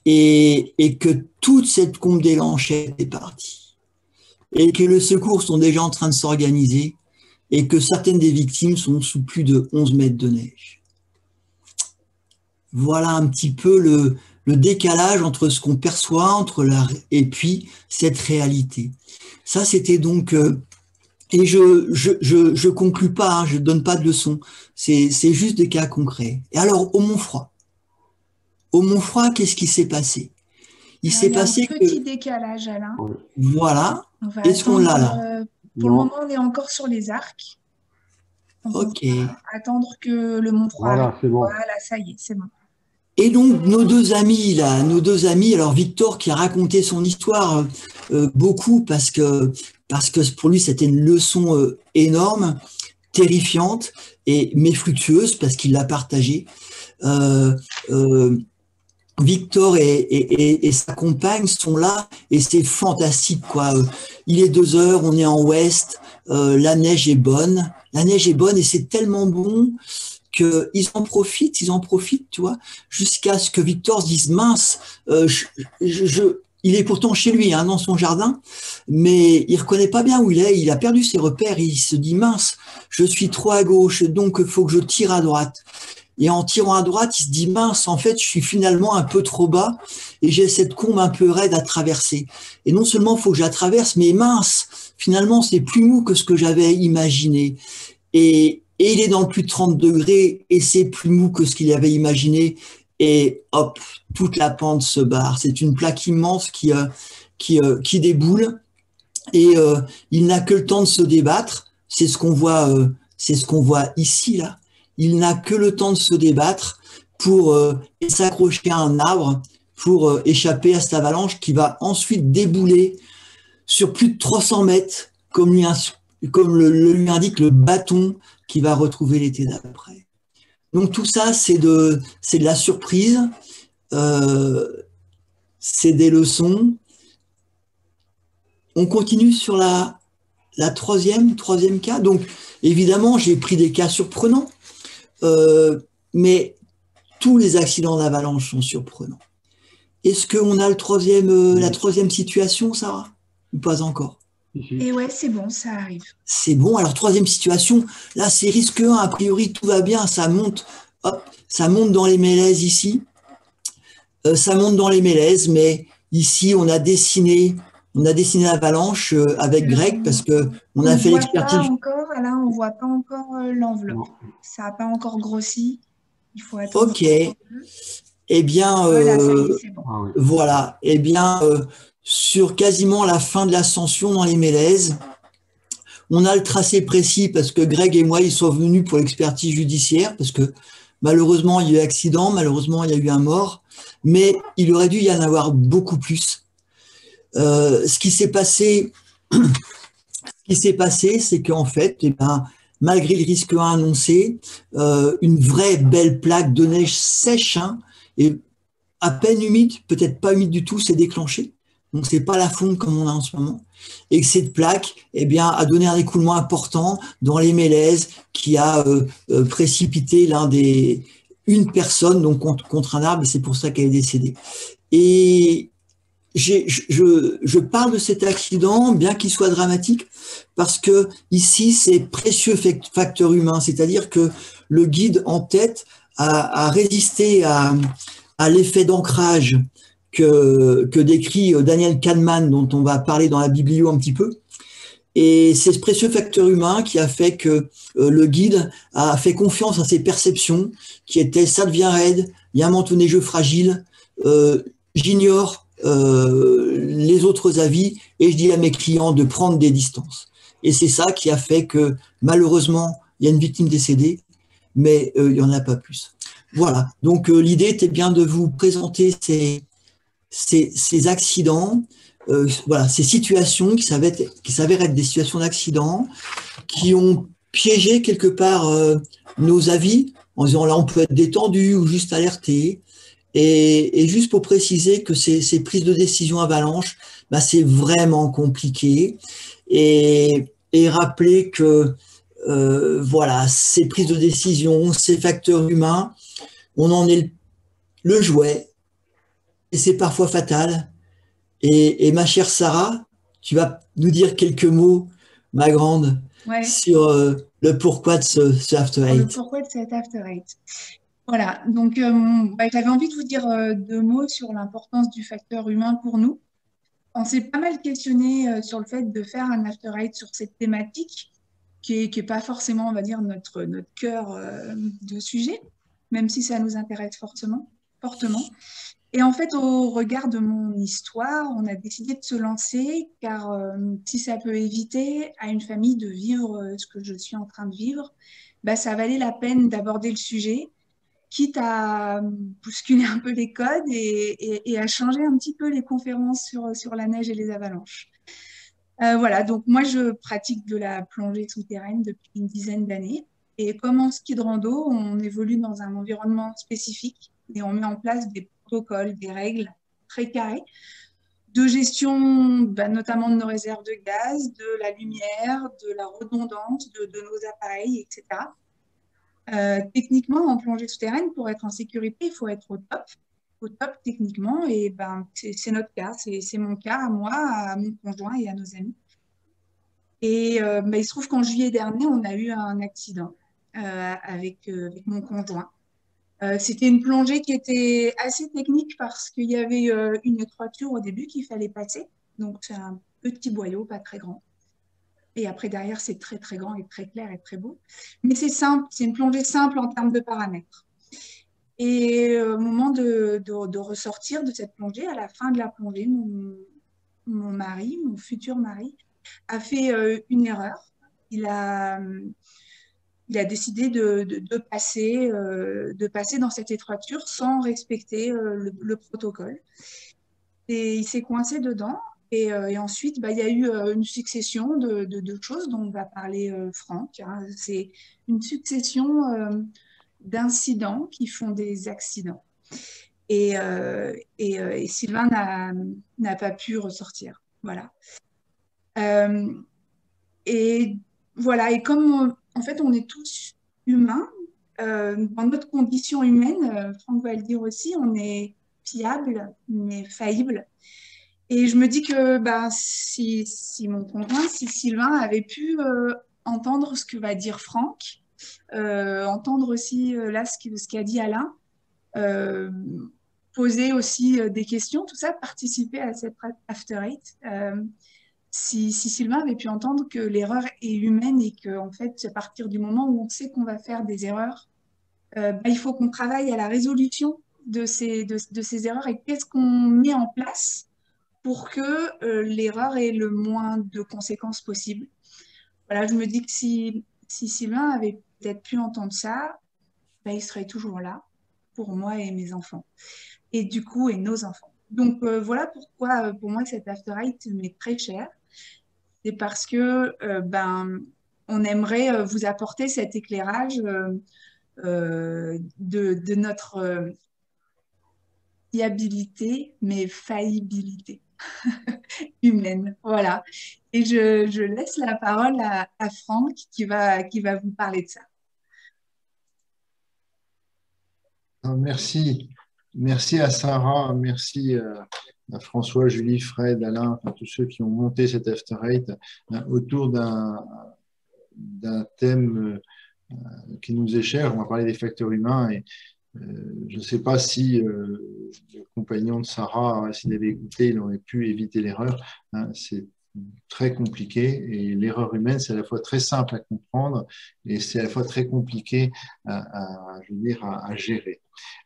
Et que toute cette combe des Lanchettes est partie. Et que les secours sont déjà en train de s'organiser et que certaines des victimes sont sous plus de 11 mètres de neige. Voilà un petit peu le décalage entre ce qu'on perçoit et puis cette réalité. Ça, c'était donc... et je conclue pas, hein, je donne pas de leçons. C'est juste des cas concrets. Et alors, au Montfroid. Au Montfroid, qu'est-ce qui s'est passé? Il s'est passé un petit décalage, Alain. Voilà. Est-ce qu'on l'a là? Pour le moment, on est encore sur les Arcs. Ok. On va attendre que le Montfroid arrive. C'est bon. Voilà, ça y est, c'est bon. Et donc, nos deux amis, alors Victor qui a raconté son histoire beaucoup parce que pour lui, c'était une leçon énorme, terrifiante, mais fructueuse parce qu'il l'a partagée. Victor et sa compagne sont là et c'est fantastique, quoi. Il est 2 heures, on est en ouest, la neige est bonne et c'est tellement bon qu'ils en profitent, tu vois, jusqu'à ce que Victor se dise mince, il est pourtant chez lui, hein, dans son jardin, mais il reconnaît pas bien où il est, il a perdu ses repères, et il se dit mince, je suis trop à gauche, donc il faut que je tire à droite. Et en tirant à droite, il se dit mince, en fait, je suis finalement un peu trop bas et j'ai cette combe un peu raide à traverser. Et non seulement il faut que je la traverse, mais mince, finalement, c'est plus mou que ce que j'avais imaginé. Et il est dans le plus de 30 degrés et c'est plus mou que ce qu'il avait imaginé. Et hop, toute la pente se barre. C'est une plaque immense qui déboule et il n'a que le temps de se débattre. C'est ce qu'on voit ici, là. Il n'a que le temps de se débattre pour s'accrocher à un arbre pour échapper à cette avalanche qui va ensuite débouler sur plus de 300 mètres, comme lui indique le bâton qui va retrouver l'été d'après. Donc tout ça, c'est de la surprise. c'est des leçons. On continue sur la troisième cas. Donc, évidemment, j'ai pris des cas surprenants, mais tous les accidents d'avalanche sont surprenants. Est-ce qu'on a la troisième situation, Sarah? Ou pas encore? Et ouais, c'est bon, ça arrive. C'est bon. Alors, troisième situation, là, c'est risque 1. A priori, tout va bien. Ça monte, hop, ça monte dans les mélèzes ici. Ça monte dans les mélèzes, mais ici, on a dessiné l'avalanche avec Greg parce que on a fait l'expertise. Là, on ne voit pas encore l'enveloppe. Ça n'a pas encore grossi. Il faut attendre. Ok. Eh bien, voilà, ça y est, c'est bon. Voilà. Eh bien, sur quasiment la fin de l'ascension dans les mélèzes, on a le tracé précis parce que Greg et moi, ils sont venus pour l'expertise judiciaire parce que malheureusement, il y a eu accident, malheureusement, il y a eu un mort, mais il aurait dû y en avoir beaucoup plus. Ce qui s'est passé, c'est qu'en fait, eh ben, malgré le risque 1 annoncé, une vraie belle plaque de neige sèche, hein, et à peine humide, peut-être pas humide du tout, s'est déclenchée. Donc c'est pas la fonte comme on a en ce moment. Et que cette plaque, eh bien, a donné un écoulement important dans les mélèzes qui a précipité une personne donc contre un arbre, et c'est pour ça qu'elle est décédée. Et je parle de cet accident, bien qu'il soit dramatique, parce que ici, c'est précieux facteur humain, c'est-à-dire que le guide en tête a résisté à l'effet d'ancrage que décrit Daniel Kahneman, dont on va parler dans la biblio un petit peu. Et c'est ce précieux facteur humain qui a fait que le guide a fait confiance à ses perceptions, qui étaient « ça devient raide, il y a un manteau neigeux fragile, j'ignore les autres avis et je dis à mes clients de prendre des distances ». Et c'est ça qui a fait que malheureusement, il y a une victime décédée, mais il n'y en a pas plus. Voilà, donc l'idée était bien de vous présenter ces accidents, voilà, ces situations qui s'avèrent être des situations d'accident, qui ont piégé quelque part nos avis, en disant là on peut être détendu ou juste alerté. Et juste pour préciser que ces prises de décision avalanche, bah, c'est vraiment compliqué. Et rappeler que voilà, ces prises de décision, ces facteurs humains, on en est le jouet, et c'est parfois fatal. Et ma chère Sarah, tu vas nous dire quelques mots, ma grande, sur le pourquoi de ce After Eight. Le pourquoi de cet After Eight. Voilà, donc j'avais envie de vous dire 2 mots sur l'importance du facteur humain pour nous. On s'est pas mal questionné sur le fait de faire un After Eight sur cette thématique, qui est pas forcément, on va dire, notre cœur de sujet, même si ça nous intéresse fortement. Et en fait, au regard de mon histoire, on a décidé de se lancer, car si ça peut éviter à une famille de vivre ce que je suis en train de vivre, bah, ça valait la peine d'aborder le sujet, quitte à bousculer un peu les codes et à changer un petit peu les conférences sur la neige et les avalanches. Voilà, donc moi, je pratique de la plongée souterraine depuis une dizaine d'années. Et comme en ski de rando, on évolue dans un environnement spécifique et on met en place des protocoles, des règles très carrées de gestion, notamment de nos réserves de gaz, de la lumière, de la redondance de nos appareils, etc. Techniquement, en plongée souterraine, pour être en sécurité, il faut être au top techniquement, et c'est notre cas, c'est mon cas à moi, à mon conjoint et à nos amis. Et il se trouve qu'en juillet dernier, on a eu un accident avec mon conjoint. C'était une plongée qui était assez technique parce qu'il y avait une étroiture au début qu'il fallait passer, donc c'est un petit boyau, pas très grand. Et après, derrière, c'est très, très grand et très clair et très beau. Mais c'est simple, c'est une plongée simple en termes de paramètres. Et au moment de ressortir de cette plongée, à la fin de la plongée, mon mari, mon futur mari, a fait une erreur. Il a décidé de passer dans cette étroiture sans respecter le protocole. Et il s'est coincé dedans. Et ensuite, il y a eu une succession de choses dont va parler Franck. Hein. C'est une succession d'incidents qui font des accidents. et Sylvain n'a pas pu ressortir. Voilà. Euh, et voilà, et comme en fait on est tous humains, dans notre condition humaine, Franck va le dire aussi, on est fiable, on est faillible. Et je me dis que bah, si mon conjoint, si Sylvain avait pu entendre ce que va dire Franck, entendre aussi là ce qu'a dit Alain, euh, poser aussi des questions, tout ça, participer à cette After Eight. Si Sylvain avait pu entendre que l'erreur est humaine et que, en fait, à partir du moment où on sait qu'on va faire des erreurs, bah, il faut qu'on travaille à la résolution de ces erreurs et qu'est-ce qu'on met en place pour que l'erreur ait le moins de conséquences possible. Voilà, je me dis que si Sylvain avait peut-être pu entendre ça, bah, il serait toujours là pour moi et mes enfants. Et du coup, et nos enfants. Donc voilà pourquoi pour moi cet After Eight m'est très cher. C'est parce que ben, on aimerait vous apporter cet éclairage de notre fiabilité, mais faillibilité humaine. Voilà. Et je laisse la parole à Franck qui va vous parler de ça. Merci. Merci à Sarah, merci à François, Julie, Fred, Alain, à tous ceux qui ont monté cet After Eight autour d'un thème qui nous est cher. On va parler des facteurs humains et je ne sais pas si le compagnon de Sarah, s'il avait écouté, il aurait pu éviter l'erreur. C'est très compliqué et l'erreur humaine, c'est à la fois très simple à comprendre et c'est à la fois très compliqué je veux dire, à gérer.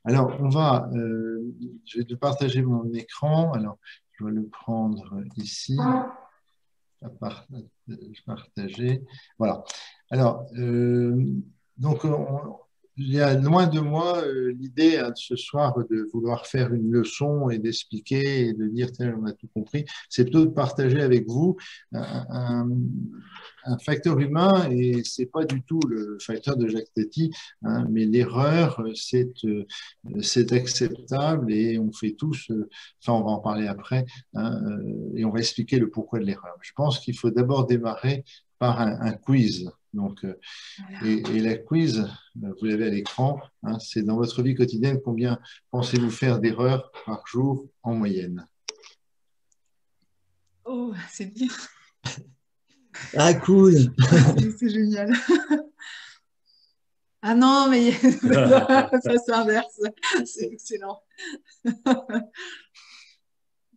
Alors, je vais te partager mon écran. Alors, je vais le prendre ici. Partager. Voilà. Alors, donc, il y a loin de moi l'idée de ce soir de vouloir faire une leçon et d'expliquer et de dire, tiens, on a tout compris. C'est plutôt de partager avec vous un facteur humain et c'est pas du tout le facteur de Jacques Tati, hein, mais l'erreur, c'est acceptable et on fait tous, enfin, on va en parler après, hein, et on va expliquer le pourquoi de l'erreur. Je pense qu'il faut d'abord démarrer par un quiz. Donc, et la quiz, vous l'avez à l'écran, hein, c'est dans votre vie quotidienne, combien pensez-vous faire d'erreurs par jour en moyenne? Oh, c'est bien. Ah, cool. C'est génial. Ah non, mais ça s'inverse. C'est excellent.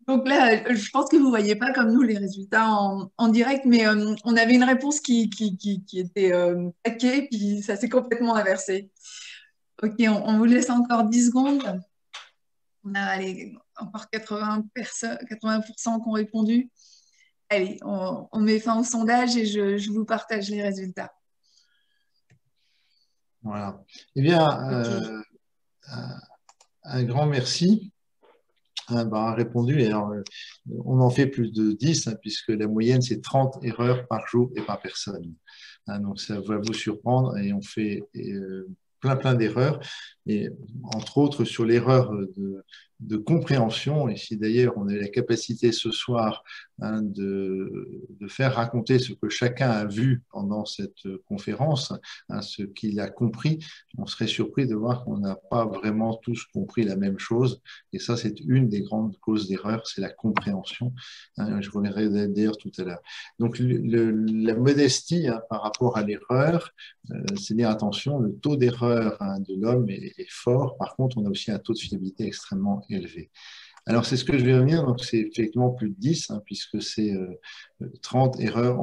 Donc là, je pense que vous ne voyez pas comme nous les résultats en direct, mais on avait une réponse qui était taquée, puis ça s'est complètement inversé. Ok, on vous laisse encore 10 secondes. On a allez, encore 80% qui ont répondu. Allez, on met fin au sondage et je vous partage les résultats. Voilà. Eh bien, un grand merci. A répondu, et alors, on en fait plus de 10, hein, puisque la moyenne, c'est 30 erreurs par jour et par personne. Hein, donc, ça va vous surprendre, et on fait plein d'erreurs, et entre autres sur l'erreur de compréhension. Et si d'ailleurs on a la capacité ce soir, hein, de faire raconter ce que chacun a vu pendant cette conférence, hein, ce qu'il a compris, on serait surpris de voir qu'on n'a pas vraiment tous compris la même chose. Et ça, c'est une des grandes causes d'erreur, c'est la compréhension. Hein, je reviendrai d'ailleurs tout à l'heure. Donc la modestie, hein, par rapport à l'erreur, c'est dire attention, le taux d'erreur, hein, de l'homme est fort. Par contre, on a aussi un taux de fiabilité extrêmement élevé. Alors, c'est ce que je vais revenir. Donc, c'est effectivement plus de 10, hein, puisque c'est 30 erreurs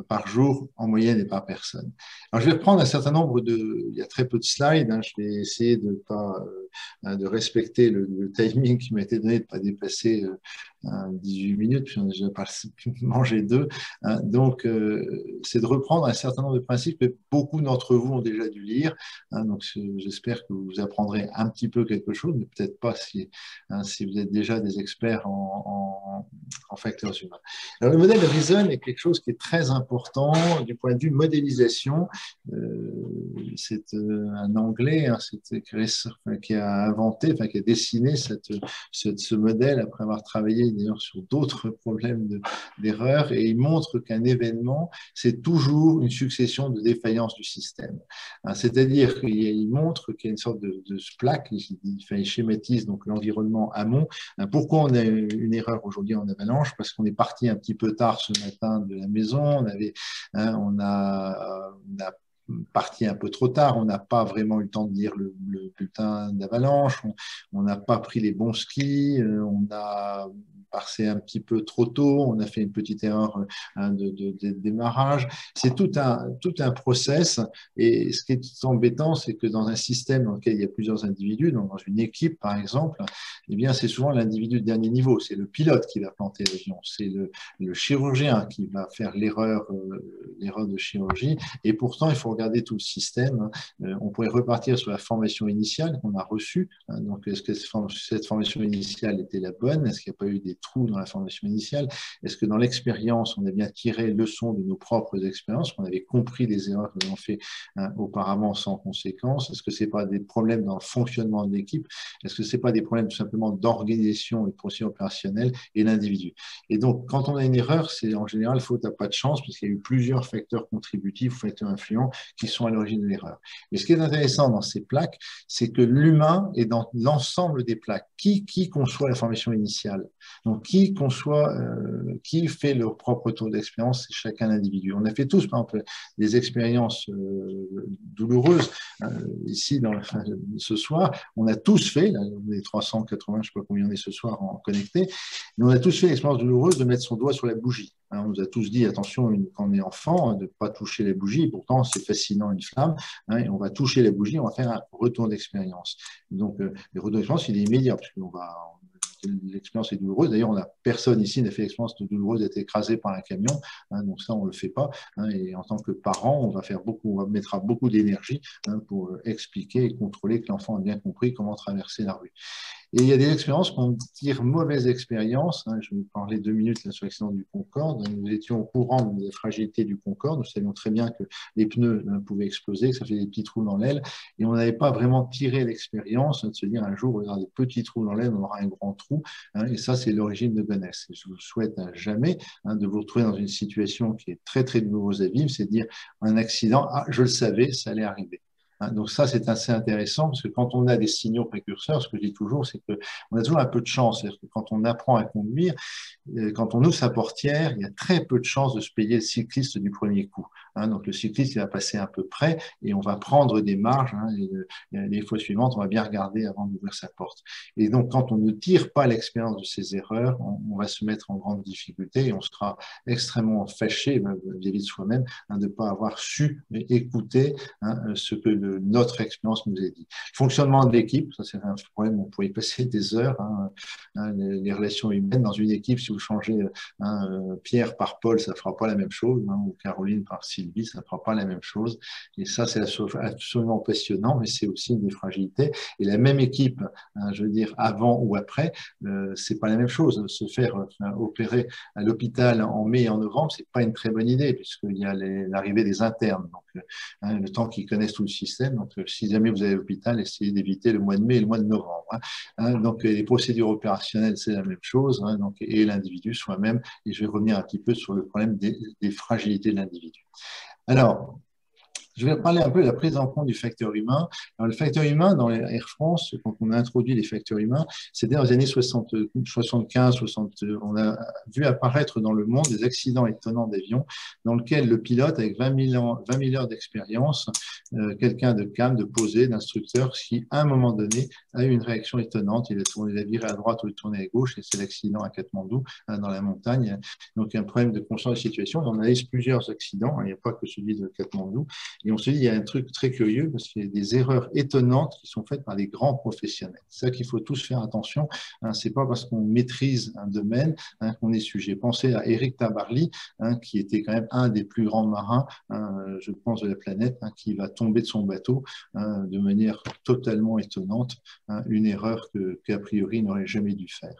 par jour en moyenne et par personne. Alors, je vais reprendre un certain nombre il y a très peu de slides. Hein, je vais essayer de respecter le timing qui m'a été donné, de ne pas dépasser 18 minutes, puis on a déjà mangé 2. Hein, donc, c'est de reprendre un certain nombre de principes que beaucoup d'entre vous ont déjà dû lire. Hein, donc, j'espère que vous apprendrez un petit peu quelque chose, mais peut-être pas si vous êtes déjà des experts en facteurs humains. Alors, le modèle Reason est quelque chose qui est très important du point de vue modélisation. C'est un Anglais qui a inventé, qui a dessiné ce modèle après avoir travaillé d'ailleurs sur d'autres problèmes d'erreurs, et il montre qu'un événement, c'est toujours une succession de défaillances du système. C'est-à-dire qu'il montre qu'il y a une sorte de plaque, il schématise donc l'environnement amont. Pourquoi on a une erreur aujourd'hui en avalanche? Parce qu'on est parti un petit peu tard ce matin de la maison, on a parti un peu trop tard, on n'a pas vraiment eu le temps de lire le bulletin d'avalanche, on n'a pas pris les bons skis, on a passé un petit peu trop tôt, on a fait une petite erreur de démarrage. C'est tout un process, et ce qui est embêtant, c'est que dans un système dans lequel il y a plusieurs individus, donc dans une équipe par exemple, eh bien c'est souvent l'individu de dernier niveau, c'est le pilote qui va planter l'avion, c'est le chirurgien qui va faire l'erreur de chirurgie, et pourtant il faut regarder tout le système. On pourrait repartir sur la formation initiale qu'on a reçue. Donc, est-ce que cette formation initiale était la bonne? Est-ce qu'il n'y a pas eu des trous dans la formation initiale? Est-ce que dans l'expérience, on a bien tiré leçon de nos propres expériences, qu'on avait compris les erreurs que nous avons fait auparavant sans conséquence? Est-ce que ce n'est pas des problèmes dans le fonctionnement de l'équipe? Est-ce que ce n'est pas des problèmes tout simplement d'organisation et de procédure opérationnelle et l'individu? Et donc, quand on a une erreur, c'est en général faute à pas de chance, parce qu'il y a eu plusieurs facteurs contributifs, facteurs influents, qui sont à l'origine de l'erreur. Et ce qui est intéressant dans ces plaques, c'est que l'humain est dans l'ensemble des plaques. Qui conçoit la formation initiale? Donc, qui fait leur propre tour d'expérience? C'est chacun l'individu. On a fait tous, par exemple, des expériences douloureuses. Ici, ce soir, on a tous fait, on est 380, je ne sais pas combien on est ce soir en connecté, mais on a tous fait l'expérience douloureuse de mettre son doigt sur la bougie. On nous a tous dit, attention, quand on est enfant, de ne pas toucher les bougies. Pourtant, c'est fascinant, une flamme. Et on va toucher les bougies, on va faire un retour d'expérience. Donc, le retour d'expérience, il est immédiat, parce qu'on va... L'expérience est douloureuse. D'ailleurs, personne ici n'a fait l'expérience douloureuse d'être écrasé par un camion. Donc ça, on ne le fait pas. Et en tant que parent, on mettra beaucoup d'énergie pour expliquer et contrôler que l'enfant a bien compris comment traverser la rue. Et il y a des expériences qu'on tire mauvaise expérience. Je vais vous parler 2 minutes là, sur l'accident du Concorde. Nous étions au courant de la fragilité du Concorde. Nous savions très bien que les pneus pouvaient exploser, que ça fait des petits trous dans l'aile. Et on n'avait pas vraiment tiré l'expérience de se dire un jour, regardez, des petits trous dans l'aile, on aura un grand trou. Et ça, c'est l'origine de Gonesse. Et je vous souhaite à jamais de vous retrouver dans une situation qui est très, très douloureuse à vivre, c'est de dire un accident, je le savais, ça allait arriver. Donc ça, c'est assez intéressant, parce que quand on a des signaux précurseurs, ce que je dis toujours, c'est qu'on a toujours un peu de chance. C'est-à-dire que quand on apprend à conduire, quand on ouvre sa portière, il y a très peu de chances de se payer le cycliste du premier coup. Donc le cycliste, il va passer un peu près et on va prendre des marges. Et les fois suivantes, on va bien regarder avant d'ouvrir sa porte. Et donc, quand on ne tire pas l'expérience de ces erreurs, on va se mettre en grande difficulté et on sera extrêmement fâché vis-à-vis de soi-même de ne pas avoir su écouter ce que notre expérience nous a dit. Le fonctionnement de l'équipe, ça c'est un problème, on pourrait y passer des heures. Les relations humaines dans une équipe, si vous changez Pierre par Paul, ça ne fera pas la même chose, ou Caroline par Sylvie, ça ne fera pas la même chose. Et ça, c'est absolument passionnant, mais c'est aussi une des fragilités. Et la même équipe, je veux dire, avant ou après, c'est pas la même chose. Se faire opérer à l'hôpital en mai et en novembre, c'est pas une très bonne idée, puisqu'il y a l'arrivée des internes. Donc, le temps qu'ils connaissent tout le système. Donc, si jamais vous allez à l'hôpital, essayez d'éviter le mois de mai et le mois de novembre. Donc, les procédures opérationnelles, c'est la même chose. Donc, et l'individu soi-même. Et je vais revenir un petit peu sur le problème des fragilités de l'individu. Alors, je vais parler un peu de la prise en compte du facteur humain. Alors, le facteur humain, dans Air France, quand on a introduit les facteurs humains, c'était dans les années 75, 60. On a vu apparaître dans le monde des accidents étonnants d'avions dans lesquels le pilote, avec 20 000 heures d'expérience, quelqu'un de calme, de posé, d'instructeur, qui, à un moment donné, a eu une réaction étonnante. Il a viré à droite ou il a tourné à gauche, et c'est l'accident à Katmandou, dans la montagne. Donc, un problème de conscience de situation. On analyse plusieurs accidents, il n'y a pas que celui de Katmandou. Et on se dit, il y a un truc très curieux parce qu'il y a des erreurs étonnantes qui sont faites par des grands professionnels. C'est ça qu'il faut tous faire attention. C'est pas parce qu'on maîtrise un domaine qu'on est sujet. Pensez à Eric Tabarly, qui était quand même un des plus grands marins, je pense, de la planète, qui va tomber de son bateau de manière totalement étonnante, une erreur qu'a priori il n'aurait jamais dû faire.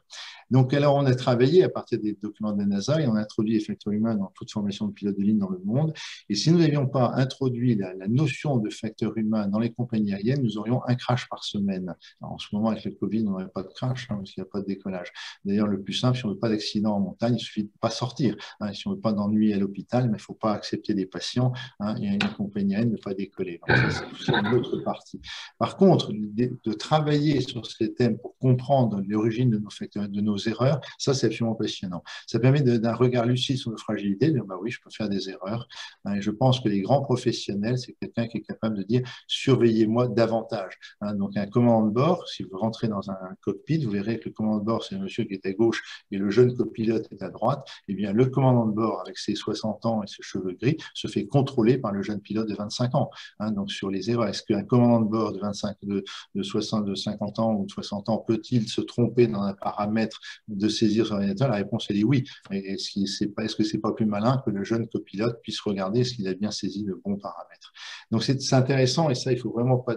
Donc, alors, on a travaillé à partir des documents de la NASA et on a introduit les facteurs humains dans toute formation de pilote de ligne dans le monde. Et si nous n'avions pas introduit la notion de facteur humain dans les compagnies aériennes, nous aurions un crash par semaine. Alors, en ce moment, avec le Covid, on n'aurait pas de crash parce qu'il n'y a pas de décollage. D'ailleurs, le plus simple, si on ne veut pas d'accident en montagne, il suffit de ne pas sortir. Si on ne veut pas d'ennui à l'hôpital, mais il ne faut pas accepter des patients. Il y a une compagnie aérienne ne pas décoller. Donc, ça, c'est une autre partie. Par contre, de travailler sur ces thèmes pour comprendre l'origine de nos facteurs, de nos erreurs, ça, c'est absolument passionnant. Ça permet d'un regard lucide sur nos fragilités, de dire, bah oui, je peux faire des erreurs. Et je pense que les grands professionnels, c'est quelqu'un qui est capable de dire, surveillez-moi davantage. Donc, un commandant de bord, si vous rentrez dans un cockpit, vous verrez que le commandant de bord, c'est le monsieur qui est à gauche et le jeune copilote est à droite. Eh bien, le commandant de bord, avec ses 60 ans et ses cheveux gris, se fait contrôler par le jeune pilote de 25 ans. Donc, sur les erreurs, est-ce qu'un commandant de bord de 50 ans ou de 60 ans peut-il se tromper dans un paramètre de saisir son ordinateur? La réponse est oui. Est-ce que c'est pas plus malin que le jeune copilote puisse regarder est-ce qu'il a bien saisi le bon paramètre? Donc c'est intéressant et ça il faut vraiment pas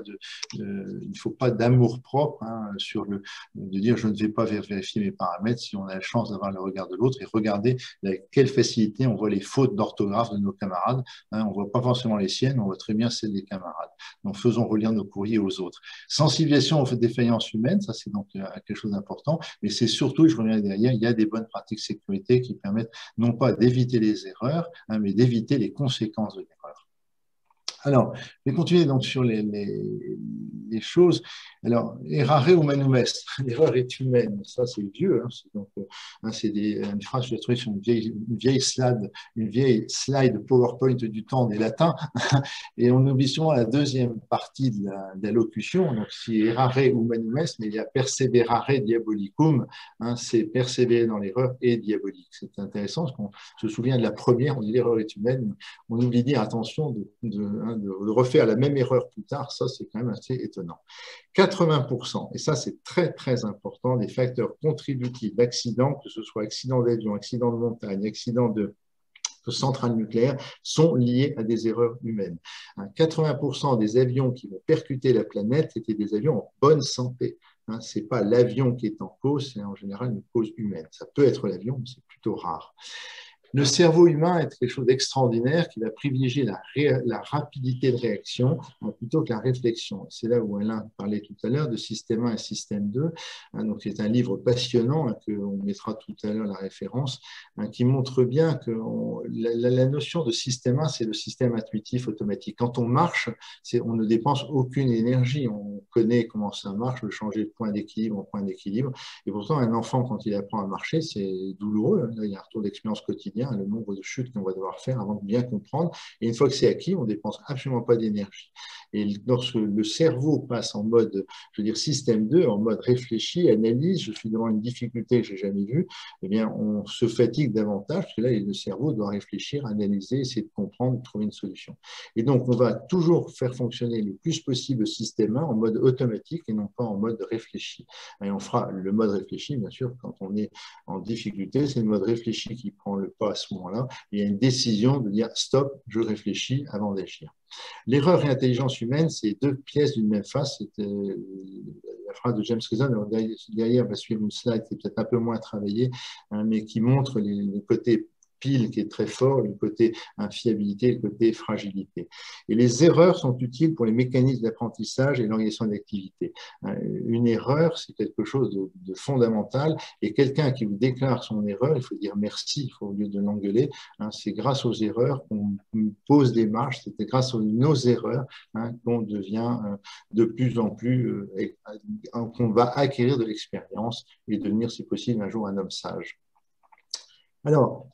il faut pas d'amour propre sur de dire je ne vais pas vérifier mes paramètres si on a la chance d'avoir le regard de l'autre et regarder avec quelle facilité on voit les fautes d'orthographe de nos camarades. On voit pas forcément les siennes, on voit très bien celles des camarades. Donc faisons relire nos courriers aux autres. Sensibilisation aux défaillances humaines, ça c'est donc quelque chose d'important, mais c'est surtout, je reviens derrière, il y a des bonnes pratiques sécurité qui permettent non pas d'éviter les erreurs, mais d'éviter les conséquences de l'erreur. Alors, je vais continuer donc sur les choses. Alors, errare humanum est, l'erreur est humaine. Ça, c'est vieux. C'est une phrase que j'ai trouvée sur une vieille slide PowerPoint du temps des latins. Et on oublie souvent la deuxième partie de la locution. Donc, si errare humanum est, mais il y a perseverare diabolicum. C'est persévérer dans l'erreur et diabolique. C'est intéressant parce qu'on se souvient de la première, on dit l'erreur est humaine. On oublie de dire attention de refaire la même erreur plus tard, ça c'est quand même assez étonnant. 80%, et ça c'est très très important, des facteurs contributifs d'accidents, que ce soit accident d'avion, accident de montagne, accident de centrales nucléaires, sont liés à des erreurs humaines. 80% des avions qui vont percuter la planète étaient des avions en bonne santé. Ce n'est pas l'avion qui est en cause, c'est en général une cause humaine. Ça peut être l'avion, mais c'est plutôt rare. Le cerveau humain est quelque chose d'extraordinaire qui va privilégier la rapidité de réaction plutôt que la réflexion. C'est là où Alain parlait tout à l'heure de système 1 et système 2. Donc, c'est un livre passionnant qu'on mettra tout à l'heure la référence, qui montre bien que la notion de système 1, c'est le système intuitif automatique. Quand on marche, on ne dépense aucune énergie. On connaît comment ça marche, le changer de point d'équilibre en point d'équilibre. Et pourtant, un enfant, quand il apprend à marcher, c'est douloureux. Là, il y a un retour d'expérience quotidien, le nombre de chutes qu'on va devoir faire avant de bien comprendre. Et une fois que c'est acquis, on ne dépense absolument pas d'énergie. Et lorsque le cerveau passe en mode, je veux dire, système 2, en mode réfléchi, analyse, je suis devant une difficulté que je n'ai jamais vue, eh bien, on se fatigue davantage, parce que là, le cerveau doit réfléchir, analyser, essayer de comprendre, de trouver une solution. Et donc, on va toujours faire fonctionner le plus possible le système 1 en mode automatique et non pas en mode réfléchi. Et on fera le mode réfléchi, bien sûr, quand on est en difficulté, c'est le mode réfléchi qui prend le pas à ce moment-là. Il y a une décision de dire stop, je réfléchis avant d'agir. L'erreur et l'intelligence humaine, c'est deux pièces d'une même face. C'était la phrase de James Reason. Alors, derrière, va suivre une slide qui est peut-être un peu moins travaillée, mais qui montre les côtés pile qui est très fort, le côté infiabilité, le côté fragilité. Et les erreurs sont utiles pour les mécanismes d'apprentissage et l'organisation d'activité. Une erreur, c'est quelque chose de fondamental, et quelqu'un qui vous déclare son erreur, il faut dire merci, au lieu de l'engueuler. C'est grâce aux erreurs qu'on pose des marches, c'est grâce à nos erreurs qu'on devient de plus en plus, qu'on va acquérir de l'expérience et devenir, si possible, un jour un homme sage. Alors,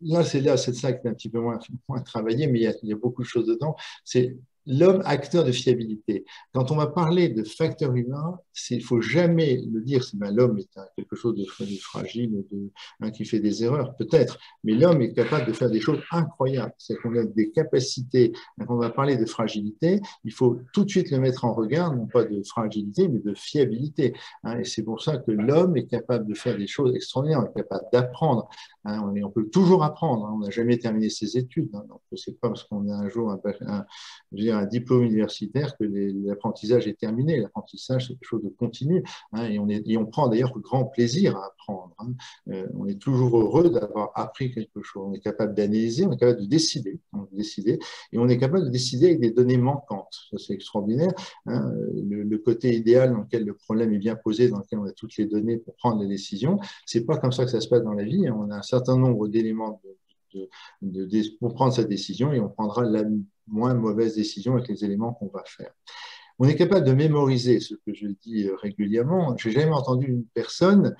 là, cette slide qui est un petit peu moins travaillée, mais il y a beaucoup de choses dedans. C'est l'homme acteur de fiabilité. Quand on va parler de facteur humain, il ne faut jamais le dire, l'homme est quelque chose de fragile, qui fait des erreurs, peut-être, mais l'homme est capable de faire des choses incroyables. C'est qu'on a des capacités. Quand on va parler de fragilité, il faut tout de suite le mettre en regard, non pas de fragilité, mais de fiabilité. Et c'est pour ça que l'homme est capable de faire des choses extraordinaires, on est capable d'apprendre. On peut toujours apprendre, on n'a jamais terminé ses études. Donc, c'est pas parce qu'on a un jour un diplôme universitaire que l'apprentissage est terminé. L'apprentissage, c'est quelque chose de continu. Et on prend d'ailleurs grand plaisir à apprendre. On est toujours heureux d'avoir appris quelque chose. On est capable d'analyser, on est capable de décider. Et on est capable de décider avec des données manquantes. Ça, c'est extraordinaire. Le côté idéal dans lequel le problème est bien posé, dans lequel on a toutes les données pour prendre les décisions, c'est pas comme ça que ça se passe dans la vie. On a un certain nombre d'éléments pour prendre sa décision et on prendra la moins mauvaise décision avec les éléments qu'on va faire. On est capable de mémoriser, ce que je dis régulièrement. Je n'ai jamais entendu une personne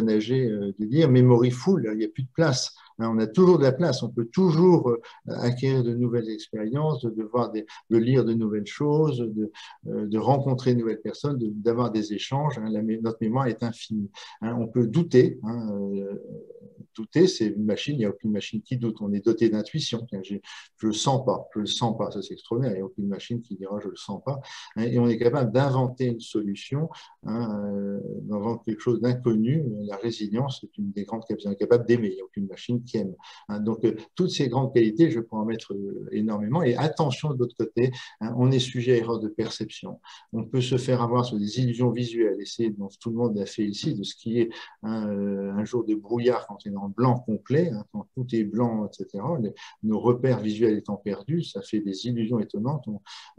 âgée, de dire memory full, il n'y a plus de place. On a toujours de la place, on peut toujours acquérir de nouvelles expériences, de lire de nouvelles choses, de rencontrer de nouvelles personnes, d'avoir des échanges. Notre mémoire est infinie. On peut douter. Douter, c'est une machine, il n'y a aucune machine qui doute. On est doté d'intuition. Je ne le sens pas, ça c'est extraordinaire. Il n'y a aucune machine qui dira je ne le sens pas. Et on est capable d'inventer une solution, d'inventer quelque chose d'inconnu. La résilience, c'est une des grandes capacités. On est capable d'aimer, il n'y a aucune machine qui aime. Donc, toutes ces grandes qualités, je peux en mettre énormément. Et attention, de l'autre côté, on est sujet à erreur de perception. On peut se faire avoir sur des illusions visuelles, et c'est dont tout le monde l'a fait ici, de ce qui est un jour de brouillard quand on est en blanc complet, quand tout est blanc, etc. Nos repères visuels étant perdus, ça fait des illusions étonnantes.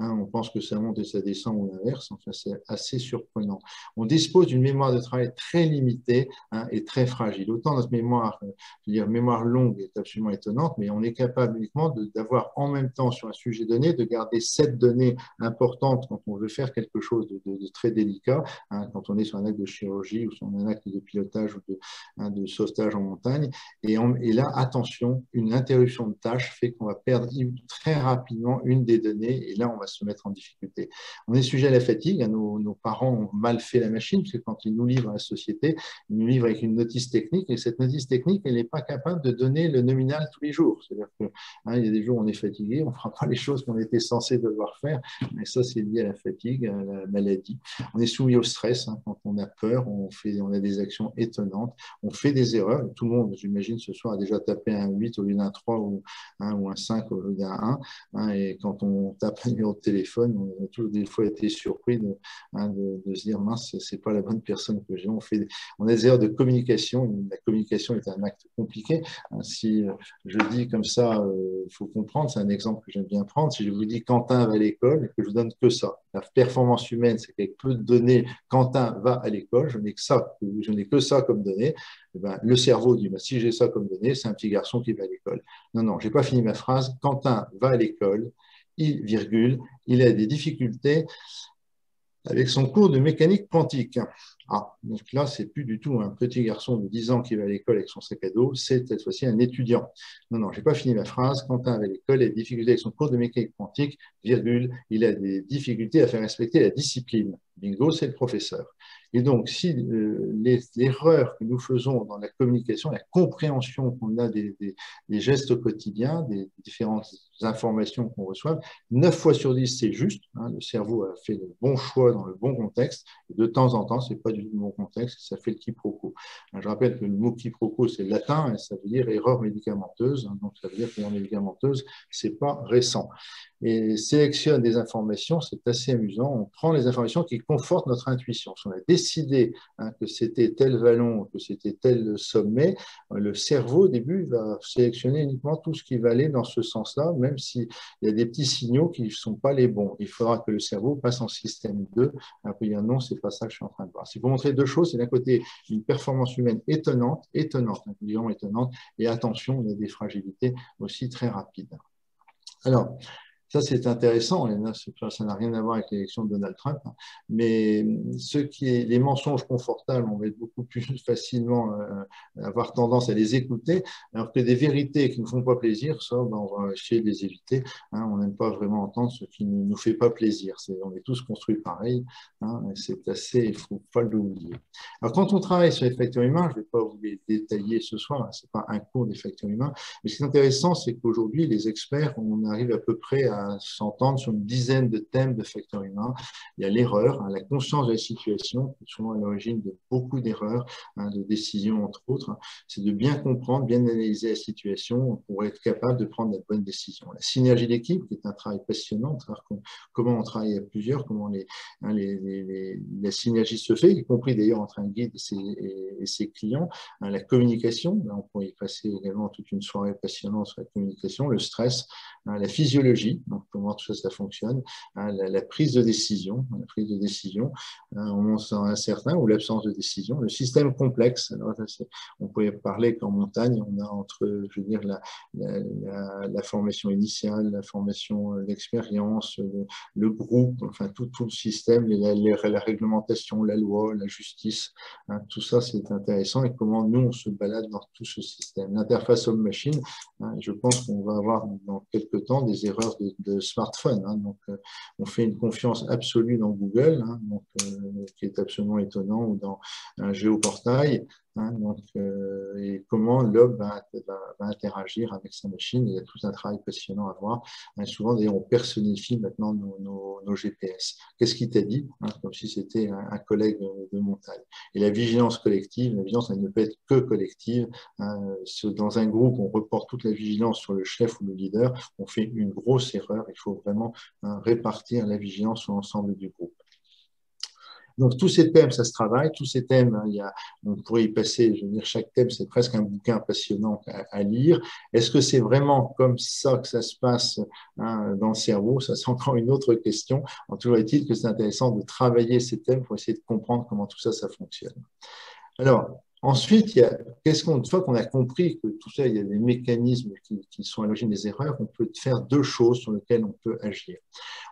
On pense que ça monte et ça descend ou l'inverse. Enfin, c'est assez surprenant. On dispose d'une mémoire de travail très limitée et très fragile. Autant notre mémoire, mémoire longue est absolument étonnante, mais on est capable uniquement d'avoir en même temps sur un sujet donné, de garder 7 données importantes quand on veut faire quelque chose de très délicat, quand on est sur un acte de chirurgie ou sur un acte de pilotage ou de sauvetage en montagne. Et là, attention, une interruption de tâche fait qu'on va perdre très rapidement une des données et là, on va se mettre en difficulté. On est sujet à la fatigue. Nos parents ont mal fait la machine parce que quand ils nous livrent à la société, ils nous livrent avec une notice technique et cette notice technique, elle n'est pas capable de donner le nominal tous les jours. C'est-à-dire qu'il y a des jours où on est fatigué, on ne fera pas les choses qu'on était censé devoir faire, mais ça, c'est lié à la fatigue, à la maladie. On est soumis au stress. Quand on a peur, on a des actions étonnantes, on fait des erreurs. Tout le monde, j'imagine, ce soir a déjà tapé un 8 au lieu d'un 3 ou un 5 au lieu d'un 1. Et quand on tape un numéro de téléphone, on a tous des fois été surpris de se dire mince, c'est pas la bonne personne que j'ai. On a des erreurs de communication. La communication est un acte compliqué. Si je dis comme ça, il faut comprendre, c'est un exemple que j'aime bien prendre. Si je vous dis Quentin va à l'école et que je vous donne que ça, la performance humaine, c'est qu'avec peu de données, Quentin va à l'école, je n'ai que ça comme données. Le cerveau dit si j'ai ça comme données, c'est un petit garçon qui va à l'école. Non, j'ai pas fini ma phrase. Quentin va à l'école, il a des difficultés avec son cours de mécanique quantique. Donc là, c'est plus du tout un petit garçon de 10 ans qui va à l'école avec son sac à dos, c'est cette fois-ci un étudiant. Non, j'ai pas fini ma phrase. Quentin va à l'école, il a des difficultés avec son cours de mécanique quantique, il a des difficultés à faire respecter la discipline. Bingo, c'est le professeur. Et donc, si l'erreur que nous faisons dans la communication, la compréhension qu'on a des gestes quotidiens, des différentes informations qu'on reçoit, 9 fois sur 10, c'est juste. Le cerveau a fait le bon choix dans le bon contexte. Et de temps en temps, c'est pas du tout le bon contexte, ça fait le quiproquo. Je rappelle que le mot quiproquo, c'est latin et ça veut dire erreur médicamenteuse. Donc, ça veut dire que l'erreur médicamenteuse, c'est pas récent. Et sélectionne des informations, c'est assez amusant. On prend les informations qui confortent notre intuition. Si on a décidé que c'était tel vallon, que c'était tel sommet, le cerveau, au début, va sélectionner uniquement tout ce qui va aller dans ce sens-là, même s'il y a des petits signaux qui ne sont pas les bons. Il faudra que le cerveau passe en système 2. Après, non, c'est pas ça que je suis en train de voir. Si vous montrer deux choses, c'est d'un côté une performance humaine étonnante, vraiment étonnante, et attention, on a des fragilités aussi très rapides. Alors, Ça, c'est intéressant, et là, ça n'a rien à voir avec l'élection de Donald Trump, hein. Mais les mensonges confortables, on va être beaucoup plus facilement avoir tendance à les écouter, alors que des vérités qui ne nous font pas plaisir, ça, ben, on va essayer de les éviter, hein. On n'aime pas vraiment entendre ce qui ne nous fait pas plaisir. On est tous construits pareil, hein, c'est assez, il ne faut pas l'oublier. Alors, quand on travaille sur les facteurs humains, je ne vais pas vous les détailler ce soir, hein, ce n'est pas un cours des facteurs humains, mais ce qui est intéressant, c'est qu'aujourd'hui, les experts, on arrive à peu près à s'entendre sur une dizaine de thèmes de facteurs humains. Il y a l'erreur, hein, la conscience de la situation, qui est souvent à l'origine de beaucoup d'erreurs, hein, de décisions, entre autres. C'est de bien comprendre, bien analyser la situation pour être capable de prendre la bonne décision. La synergie d'équipe, qui est un travail passionnant, de savoir comment on travaille à plusieurs, comment la synergie se fait, y compris d'ailleurs entre un guide et ses clients. Hein, la communication, là, on pourrait y passer également toute une soirée passionnante sur la communication, le stress, hein, la physiologie, donc comment tout ça fonctionne, hein, la prise de décision, hein, au moment incertain ou l'absence de décision, le système complexe. Alors, on pourrait parler qu'en montagne, on a entre, je veux dire, la formation initiale, la formation d'expérience, le groupe, enfin tout le système, la réglementation, la loi, la justice, hein, tout ça c'est intéressant et comment nous on se balade dans tout ce système. L'interface homme-machine, hein, je pense qu'on va avoir dans quelques temps des erreurs de smartphone, hein, donc on fait une confiance absolue dans Google, hein, donc, qui est absolument étonnant, ou dans un géoportail, hein, donc, et comment l'homme va interagir avec sa machine. Il y a tout un travail passionnant à voir. Hein, souvent, d'ailleurs, on personnifie maintenant nos GPS. Qu'est-ce qu'il t'a dit, hein, comme si c'était un collègue de montagne. Et la vigilance collective, la vigilance, elle ne peut être que collective. Hein, dans un groupe, on reporte toute la vigilance sur le chef ou le leader. On fait une grosse erreur. Il faut vraiment répartir la vigilance sur l'ensemble du groupe. Donc, tous ces thèmes, ça se travaille. Tous ces thèmes, hein, on pourrait y passer, je veux dire, chaque thème, c'est presque un bouquin passionnant à lire. Est-ce que c'est vraiment comme ça que ça se passe, hein, dans le cerveau? Ça, c'est encore une autre question. En tout cas, est-il que c'est intéressant de travailler ces thèmes pour essayer de comprendre comment tout ça, ça fonctionne. Alors, ensuite, une fois qu'on a compris que tout ça, il y a des mécanismes qui sont à l'origine des erreurs, on peut faire deux choses sur lesquelles on peut agir.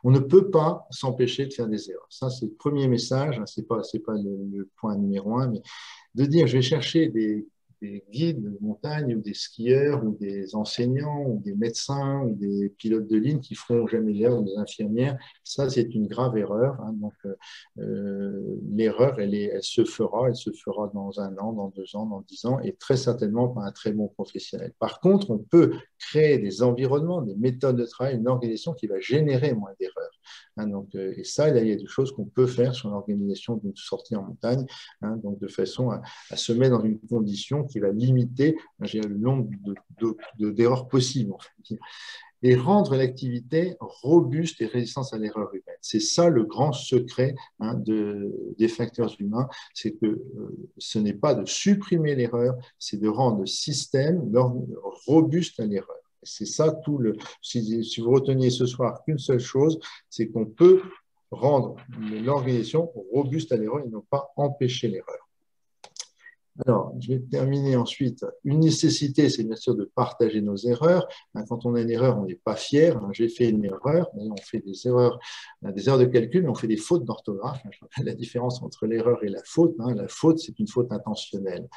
On ne peut pas s'empêcher de faire des erreurs. Ça, c'est le premier message. C'est pas le point numéro un, mais de dire, je vais chercher des guides de montagne ou des skieurs ou des enseignants ou des médecins ou des pilotes de ligne qui feront jamais l'erreur, ou des infirmières. Ça, c'est une grave erreur, hein. Donc, l'erreur, elle se fera dans 1 an, dans 2 ans, dans 10 ans, et très certainement par un très bon professionnel. Par contre, on peut créer des environnements, des méthodes de travail, une organisation qui va générer moins d'erreurs. Hein, donc, et ça, là, il y a des choses qu'on peut faire sur l'organisation d'une sortie en montagne, hein, donc de façon à se mettre dans une condition qui va limiter le nombre d'erreurs possibles, en fait, et rendre l'activité robuste et résistante à l'erreur humaine. C'est ça le grand secret, hein, des facteurs humains, c'est que ce n'est pas de supprimer l'erreur, c'est de rendre le système robuste à l'erreur. C'est ça si vous reteniez ce soir qu'une seule chose, c'est qu'on peut rendre l'organisation robuste à l'erreur et non pas empêcher l'erreur. Alors, je vais terminer ensuite. Une nécessité, c'est bien sûr de partager nos erreurs. Quand on a une erreur, on n'est pas fier. J'ai fait une erreur, on fait des erreurs de calcul, mais on fait des fautes d'orthographe. Je rappelle la différence entre l'erreur et la faute. La faute, c'est une faute intentionnelle.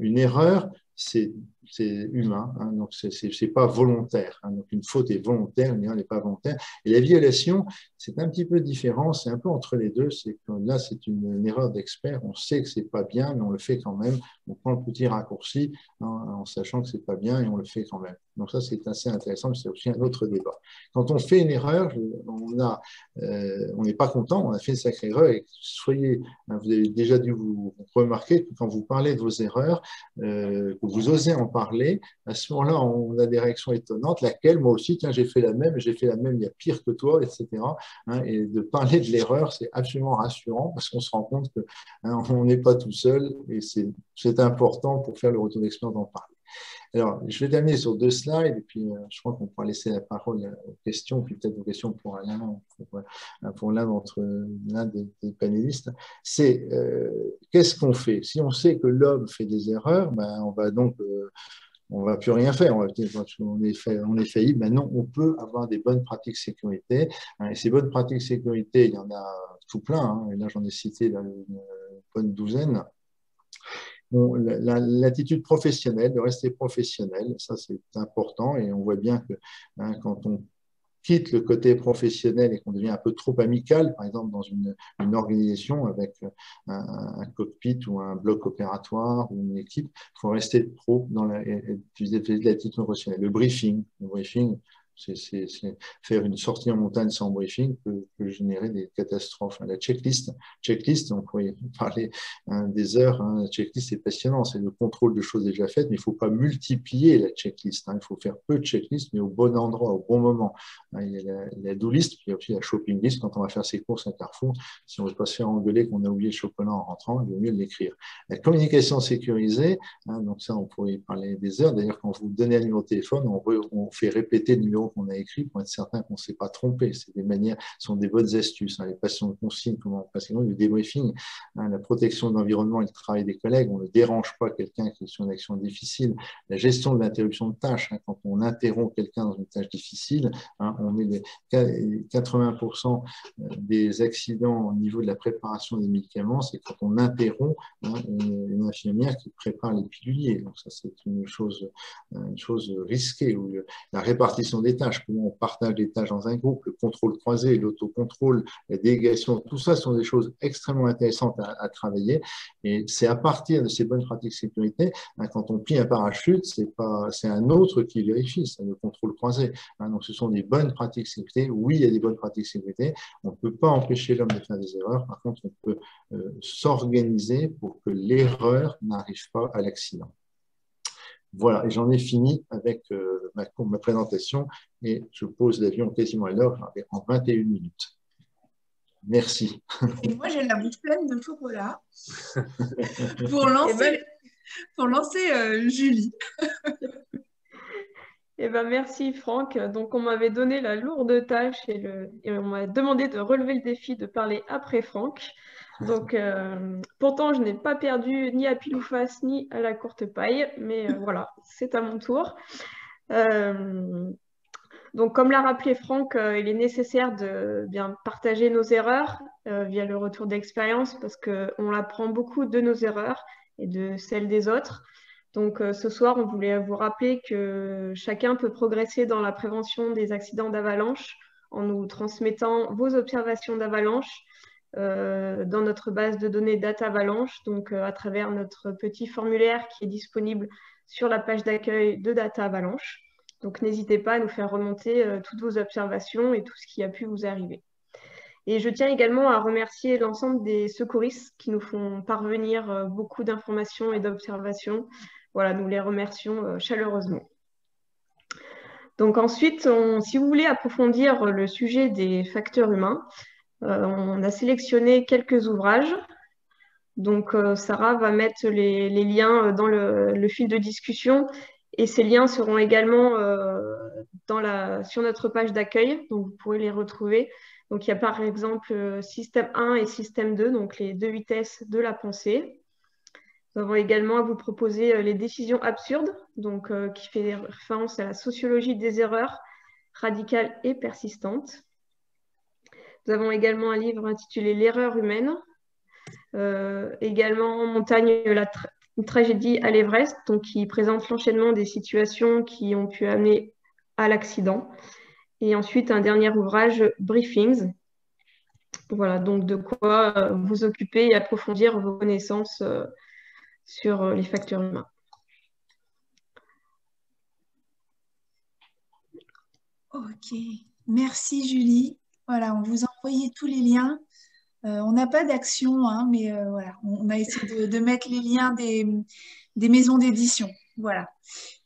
Une erreur, c'est humain, hein, donc c'est pas volontaire. Hein, donc une faute est volontaire, une erreur n'est pas volontaire. Et la violation, c'est un petit peu différent, c'est un peu entre les deux. C'est que là, c'est une erreur d'expert. On sait que c'est pas bien, mais on le fait quand même. On prend le petit raccourci, hein, en sachant que c'est pas bien et on le fait quand même. Donc ça, c'est assez intéressant, mais c'est aussi un autre débat. Quand on fait une erreur, on n'est pas content, on a fait une sacrée erreur. Et vous avez déjà dû vous remarquer que quand vous parlez de vos erreurs, que vous osez en parler, à ce moment-là, on a des réactions étonnantes. Laquelle, moi aussi, tiens, j'ai fait la même, il y a pire que toi, etc. Hein, et de parler de l'erreur, c'est absolument rassurant parce qu'on se rend compte que, hein, on n'est pas tout seul et c'est important pour faire le retour d'expérience d'en parler. Alors, je vais terminer sur 2 slides et puis je crois qu'on pourra laisser la parole aux questions, puis peut-être aux questions pour l'un des panélistes. C'est qu'est-ce qu'on fait? Si on sait que l'homme fait des erreurs, ben, on va plus rien faire, on est faillible. Maintenant, on peut avoir des bonnes pratiques sécurité. Et ces bonnes pratiques sécurité, il y en a tout plein. Hein, et là, j'en ai cité une bonne douzaine. Bon, l'attitude professionnelle, de rester professionnel, ça c'est important. Et on voit bien que quand on quitte le côté professionnel et qu'on devient un peu trop amical, par exemple dans une organisation avec un cockpit ou un bloc opératoire ou une équipe, il faut rester trop dans l'attitude professionnelle. Le briefing, c'est faire une sortie en montagne sans briefing peut générer des catastrophes. La checklist, on pourrait parler des heures. La checklist, c'est passionnant, c'est le contrôle de choses déjà faites, mais il ne faut pas multiplier la checklist. Il faut faire peu de checklist, mais au bon endroit, au bon moment. Il y a la do list, puis il y a aussi la shopping list. Quand on va faire ses courses à Carrefour, si on ne veut pas se faire engueuler qu'on a oublié le chocolat en rentrant, il vaut mieux l'écrire. La communication sécurisée, donc ça, on pourrait y parler des heures. D'ailleurs, quand vous donnez un numéro de téléphone, on fait répéter le numéro qu'on a écrit pour être certain qu'on ne s'est pas trompé. C'est des manières, ce sont des bonnes astuces. Les passions de consigne, comment passer le débriefing, la protection de l'environnement et le travail des collègues, on ne dérange pas quelqu'un qui est sur une action difficile. La gestion de l'interruption de tâches, quand on interrompt quelqu'un dans une tâche difficile, on met 80% des accidents au niveau de la préparation des médicaments, c'est quand on interrompt une infirmière qui prépare les piluliers. Donc ça, c'est une chose risquée. Où la répartition des tâches, comment on partage les tâches dans un groupe, le contrôle croisé, l'autocontrôle, la délégation, tout ça sont des choses extrêmement intéressantes à travailler. Et c'est à partir de ces bonnes pratiques de sécurité, quand on plie un parachute, c'est un autre qui vérifie, c'est le contrôle croisé. Donc ce sont des bonnes pratiques de sécurité. Oui, il y a des bonnes pratiques de sécurité. On ne peut pas empêcher l'homme de faire des erreurs. Par contre, on peut s'organiser pour que l'erreur n'arrive pas à l'accident. Voilà, et j'en ai fini avec ma présentation et je pose l'avion quasiment à l'heure, en 21 minutes. Merci. Et moi, j'ai la bouche pleine de chocolat pour lancer Julie. Eh ben, merci Franck. Donc on m'avait donné la lourde tâche et on m'a demandé de relever le défi de parler après Franck. Donc pourtant je n'ai pas perdu ni à pile ou face ni à la courte paille, mais voilà, c'est à mon tour. Donc comme l'a rappelé Franck, il est nécessaire de bien partager nos erreurs via le retour d'expérience parce qu'on apprend beaucoup de nos erreurs et de celles des autres. Donc ce soir, on voulait vous rappeler que chacun peut progresser dans la prévention des accidents d'avalanche en nous transmettant vos observations d'avalanche dans notre base de données Data Avalanche, donc à travers notre petit formulaire qui est disponible sur la page d'accueil de Data Avalanche. Donc n'hésitez pas à nous faire remonter toutes vos observations et tout ce qui a pu vous arriver. Et je tiens également à remercier l'ensemble des secouristes qui nous font parvenir beaucoup d'informations et d'observations. Voilà, nous les remercions chaleureusement. Donc ensuite, si vous voulez approfondir le sujet des facteurs humains, on a sélectionné quelques ouvrages. Donc Sarah va mettre les liens dans le fil de discussion et ces liens seront également sur notre page d'accueil, donc vous pourrez les retrouver. Donc il y a par exemple système 1 et système 2, donc les deux vitesses de la pensée. Nous avons également à vous proposer les décisions absurdes, donc qui fait référence à la sociologie des erreurs radicales et persistantes. Nous avons également un livre intitulé L'erreur humaine. Également Montagne, une tragédie à l'Everest, donc qui présente l'enchaînement des situations qui ont pu amener à l'accident. Et ensuite, un dernier ouvrage, Briefings. Voilà, donc de quoi vous occuper et approfondir vos connaissances sur les facteurs humains. Ok, merci Julie. Voilà, on vous a envoyé tous les liens. On n'a pas d'action, hein, mais voilà, on a essayé de mettre les liens des maisons d'édition. Voilà.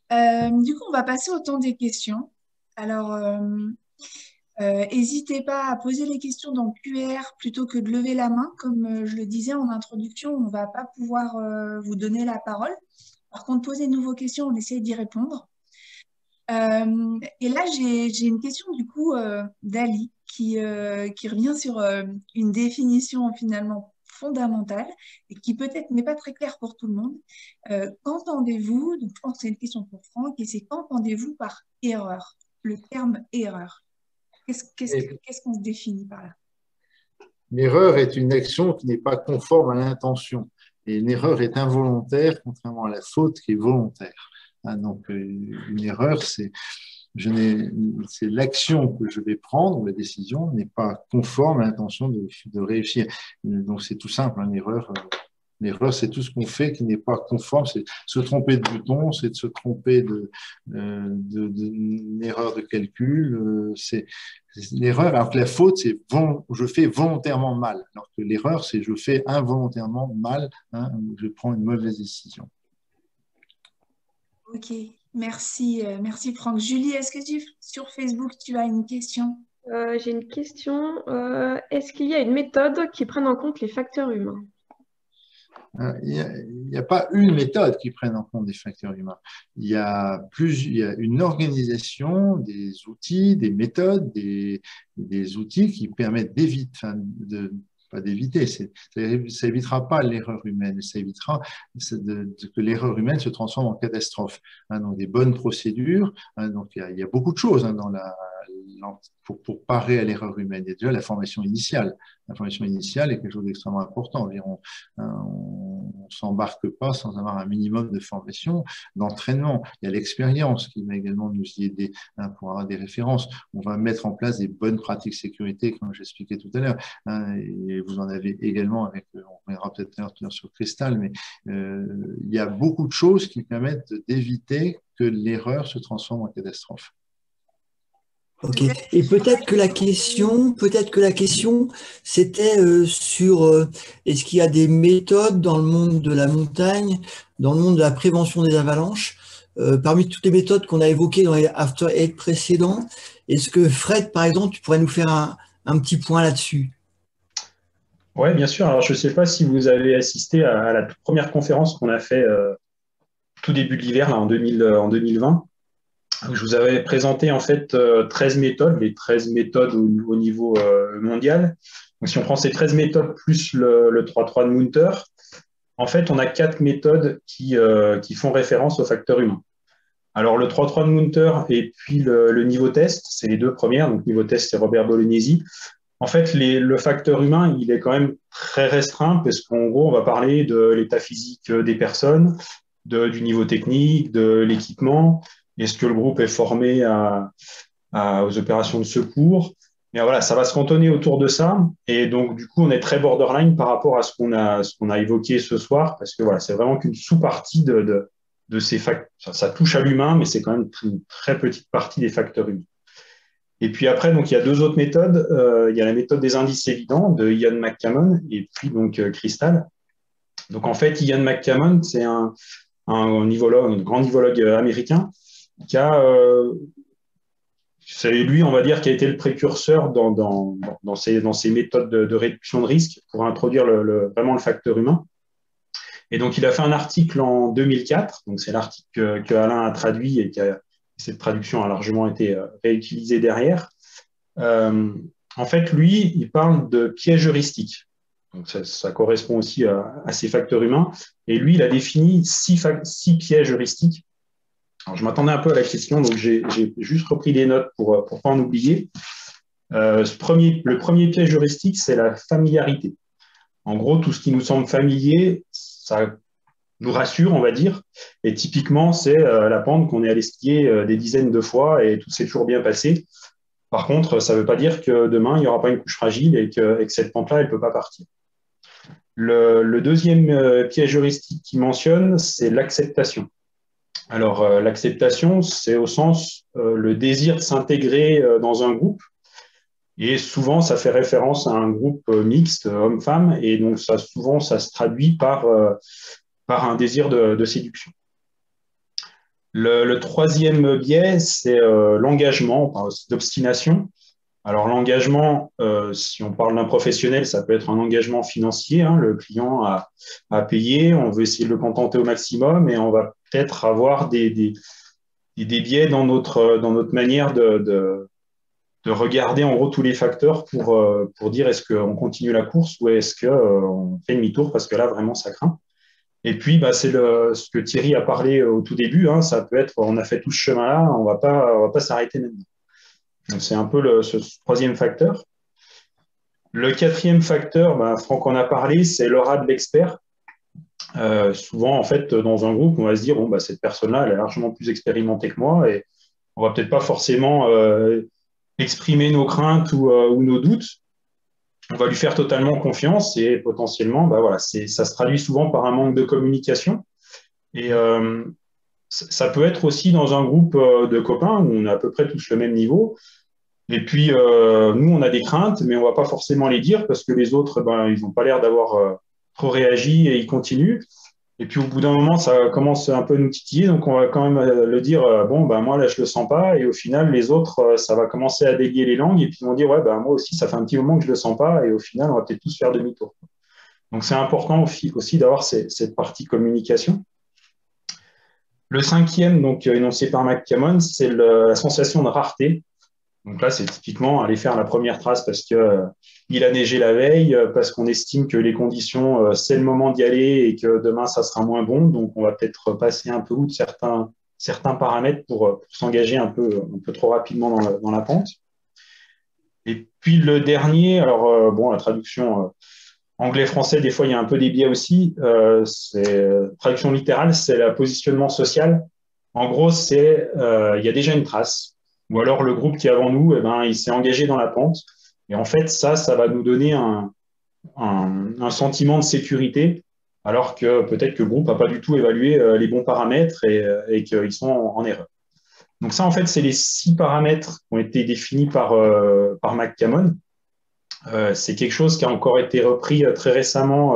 Du coup, on va passer au temps des questions. Alors, n'hésitez pas à poser les questions dans le QR plutôt que de lever la main. Comme je le disais en introduction, on ne va pas pouvoir vous donner la parole. Par contre, posez-nous vos questions, on essaie d'y répondre. Et là, j'ai une question du coup d'Ali qui revient sur une définition finalement fondamentale et qui peut-être n'est pas très claire pour tout le monde. Qu'entendez-vous, donc je pense que c'est une question pour Franck, et c'est qu'entendez-vous par erreur, le terme erreur? Qu'est-ce qu'on se définit par là? L'erreur est une action qui n'est pas conforme à l'intention. Et une erreur est involontaire, contrairement à la faute qui est volontaire. Donc, une erreur, c'est l'action que je vais prendre, la décision n'est pas conforme à l'intention de réussir. Donc, c'est tout simple, une erreur. L'erreur, c'est tout ce qu'on fait qui n'est pas conforme. C'est se tromper de bouton, c'est de se tromper d'une erreur de calcul. C'est l'erreur. Alors que la faute, c'est je fais volontairement mal. Alors que l'erreur, c'est je fais involontairement mal. Je prends une mauvaise décision. Ok, merci, merci Franck. Julie, est-ce que sur Facebook, tu as une question? J'ai une question. Est-ce qu'il y a une méthode qui prenne en compte les facteurs humains? Il n'y a pas une méthode qui prenne en compte des facteurs humains. Il y a une organisation, des outils, des méthodes, des outils qui permettent d'éviter, pas d'éviter, ça évitera pas l'erreur humaine, ça évitera que l'erreur humaine se transforme en catastrophe. Donc des bonnes procédures, donc il y a beaucoup de choses pour parer à l'erreur humaine. Il y a déjà la formation initiale. La formation initiale est quelque chose d'extrêmement important. On ne s'embarque pas sans avoir un minimum de formation, d'entraînement. Il y a l'expérience qui va également nous y aider pour avoir des références. On va mettre en place des bonnes pratiques sécurité, comme j'expliquais tout à l'heure. Et vous en avez également on verra peut-être tout à l'heure sur Cristal, mais il y a beaucoup de choses qui permettent d'éviter que l'erreur se transforme en catastrophe. Ok. Et peut-être que la question, c'était sur est-ce qu'il y a des méthodes dans le monde de la montagne, dans le monde de la prévention des avalanches, parmi toutes les méthodes qu'on a évoquées dans les After Aid précédents. Est-ce que Fred, par exemple, tu pourrais nous faire un petit point là-dessus? Oui, bien sûr. Alors, je ne sais pas si vous avez assisté à la toute première conférence qu'on a fait tout début de l'hiver, en 2020. Je vous avais présenté en fait 13 méthodes, les 13 méthodes au niveau mondial. Donc, si on prend ces 13 méthodes plus le 3-3 de Munter, en fait, on a 4 méthodes qui font référence au facteur humain. Alors, le 3-3 de Munter et puis le niveau test, c'est les deux premières. Donc, niveau test, c'est Robert Bolognesi. En fait, le facteur humain, il est quand même très restreint parce qu'en gros, on va parler de l'état physique des personnes, du niveau technique, de l'équipement. Est-ce que le groupe est formé aux opérations de secours? Mais voilà, ça va se cantonner autour de ça. Et donc, du coup, on est très borderline par rapport à ce qu'on a évoqué ce soir, parce que voilà, c'est vraiment qu'une sous-partie de ces facteurs. Ça touche à l'humain, mais c'est quand même une très petite partie des facteurs humains. Et puis après, donc, il y a deux autres méthodes. Il y a la méthode des indices évidents de Ian McCammon et puis donc Cristal. Donc, en fait, Ian McCammon, c'est un grand nivologue américain c'est lui, on va dire, qui a été le précurseur dans ces méthodes de réduction de risque pour introduire vraiment le facteur humain. Et donc, il a fait un article en 2004. Donc, c'est l'article que Alain a traduit et cette traduction a largement été réutilisée derrière. En fait, lui, il parle de piège heuristique. Donc, ça correspond aussi à ces facteurs humains. Et lui, il a défini 6 pièges heuristiques. Alors, je m'attendais un peu à la question, donc j'ai juste repris des notes pour pas en oublier. Le premier piège heuristique, c'est la familiarité. En gros, tout ce qui nous semble familier, ça nous rassure, on va dire. Et typiquement, c'est la pente qu'on est allé skier des dizaines de fois et tout s'est toujours bien passé. Par contre, ça ne veut pas dire que demain, il n'y aura pas une couche fragile et que cette pente-là, elle ne peut pas partir. Le deuxième piège heuristique qu'il mentionne, c'est l'acceptation. Alors, l'acceptation, c'est au sens le désir de s'intégrer dans un groupe. Et souvent, ça fait référence à un groupe mixte, homme-femme. Et donc, souvent, ça se traduit par un désir de séduction. Le troisième biais, c'est l'engagement, on parle aussi d'obstination. Alors, l'engagement, si on parle d'un professionnel, ça peut être un engagement financier. Le client a payé, on veut essayer de le contenter au maximum et on va peut-être avoir des biais dans notre manière de regarder en gros tous les facteurs pour dire est-ce qu'on continue la course ou est-ce qu'on fait demi-tour parce que là, vraiment, ça craint. Et puis, bah, c'est ce que Thierry a parlé au tout début. Hein, ça peut être, on a fait tout ce chemin-là, on va pas s'arrêter maintenant. Donc, c'est un peu ce troisième facteur. Le quatrième facteur, bah, Franck en a parlé, c'est l'aura de l'expert. Souvent, en fait, dans un groupe, on va se dire, bon, bah, cette personne-là, elle est largement plus expérimentée que moi et on va peut-être pas forcément exprimer nos craintes ou nos doutes. On va lui faire totalement confiance et potentiellement, bah, voilà, ça se traduit souvent par un manque de communication. Et ça peut être aussi dans un groupe de copains où on a à peu près tous le même niveau. Et puis, nous, on a des craintes, mais on ne va pas forcément les dire parce que les autres, ben, ils n'ont pas l'air d'avoir trop réagi et ils continuent. Et puis, au bout d'un moment, ça commence un peu à nous titiller. Donc, on va quand même le dire, bon, ben, moi, là, je ne le sens pas. Et au final, les autres, ça va commencer à délier les langues. Et puis, ils vont dire, ouais, ben, moi aussi, ça fait un petit moment que je ne le sens pas. Et au final, on va peut-être tous faire demi-tour. Donc, c'est important aussi d'avoir cette partie communication. Le cinquième, donc, énoncé par McCammon, c'est la sensation de rareté. Donc là, c'est typiquement aller faire la première trace parce qu'il a neigé la veille, parce qu'on estime que les conditions, c'est le moment d'y aller et que demain, ça sera moins bon. Donc, on va peut-être passer un peu outre certains paramètres pour s'engager un peu trop rapidement dans la pente. Et puis, le dernier, alors, bon, la traduction anglais-français, des fois, il y a un peu des biais aussi. Traduction littérale, c'est le positionnement social. En gros, il y a déjà une trace. Ou alors le groupe qui est avant nous, eh ben, il s'est engagé dans la pente. Et en fait, ça va nous donner un sentiment de sécurité, alors que peut-être que le groupe n'a pas du tout évalué les bons paramètres et qu'ils sont en erreur. Donc ça, en fait, c'est les 6 paramètres qui ont été définis par McCammon. C'est quelque chose qui a encore été repris très récemment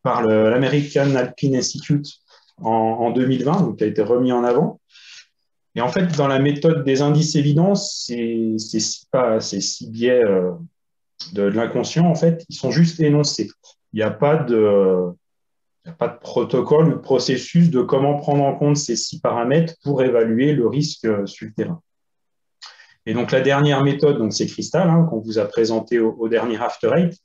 par l'American Alpine Institute en 2020, donc qui a été remis en avant. Et en fait, dans la méthode des indices évidence, ces 6 biais de l'inconscient, en fait, ils sont juste énoncés. Il n'y a pas de protocole ou de processus de comment prendre en compte ces 6 paramètres pour évaluer le risque sur le terrain. Et donc, la dernière méthode, donc c'est Crystal, hein, qu'on vous a présenté au dernier After Eight.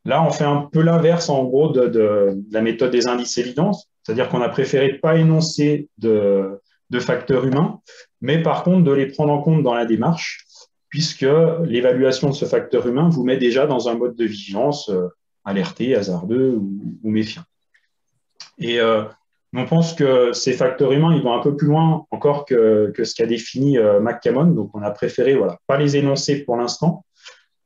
Là, on fait un peu l'inverse, en gros, de la méthode des indices évidence. C'est-à-dire qu'on a préféré ne pas énoncer de facteurs humains, mais par contre de les prendre en compte dans la démarche, puisque l'évaluation de ce facteur humain vous met déjà dans un mode de vigilance alerté, hasardeux ou méfiant. Et on pense que ces facteurs humains, ils vont un peu plus loin encore que ce qu'a défini McCammon, donc on a préféré pas les énoncer pour l'instant,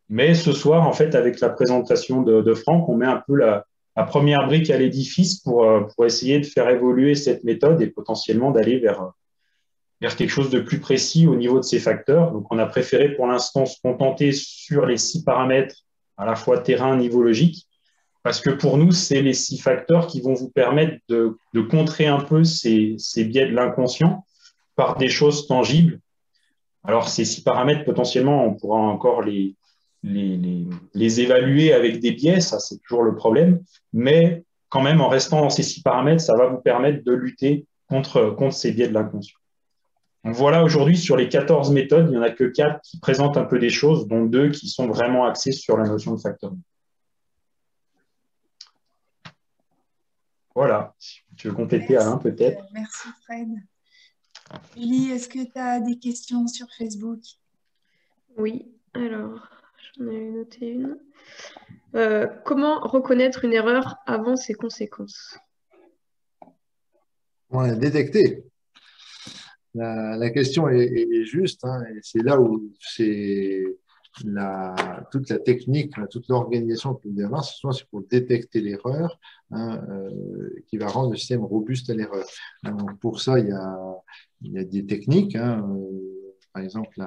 mais ce soir, en fait, avec la présentation de Franck, on met un peu la première brique à l'édifice pour essayer de faire évoluer cette méthode et potentiellement d'aller vers quelque chose de plus précis au niveau de ces facteurs. Donc, on a préféré pour l'instant se contenter sur les 6 paramètres, à la fois terrain, niveau logique, parce que pour nous, c'est les 6 facteurs qui vont vous permettre de contrer un peu ces biais de l'inconscient par des choses tangibles. Alors, ces 6 paramètres, potentiellement, on pourra encore les évaluer avec des biais, ça c'est toujours le problème, mais quand même en restant dans ces 6 paramètres, ça va vous permettre de lutter contre ces biais de l'inconscient. Donc voilà, aujourd'hui sur les 14 méthodes, il n'y en a que 4 qui présentent un peu des choses, dont 2 qui sont vraiment axées sur la notion de facteur. Voilà, si tu veux compléter Alain peut-être. Merci Fred. Élie, est-ce que tu as des questions sur Facebook? Oui, alors j'en ai noté une. Comment reconnaître une erreur avant ses conséquences? Ouais, détecter. La question est juste, hein, et c'est là où c'est toute la technique, toute l'organisation que nous démarre, c'est pour détecter l'erreur, hein, qui va rendre le système robuste à l'erreur. Donc pour ça, il y a des techniques, hein, par exemple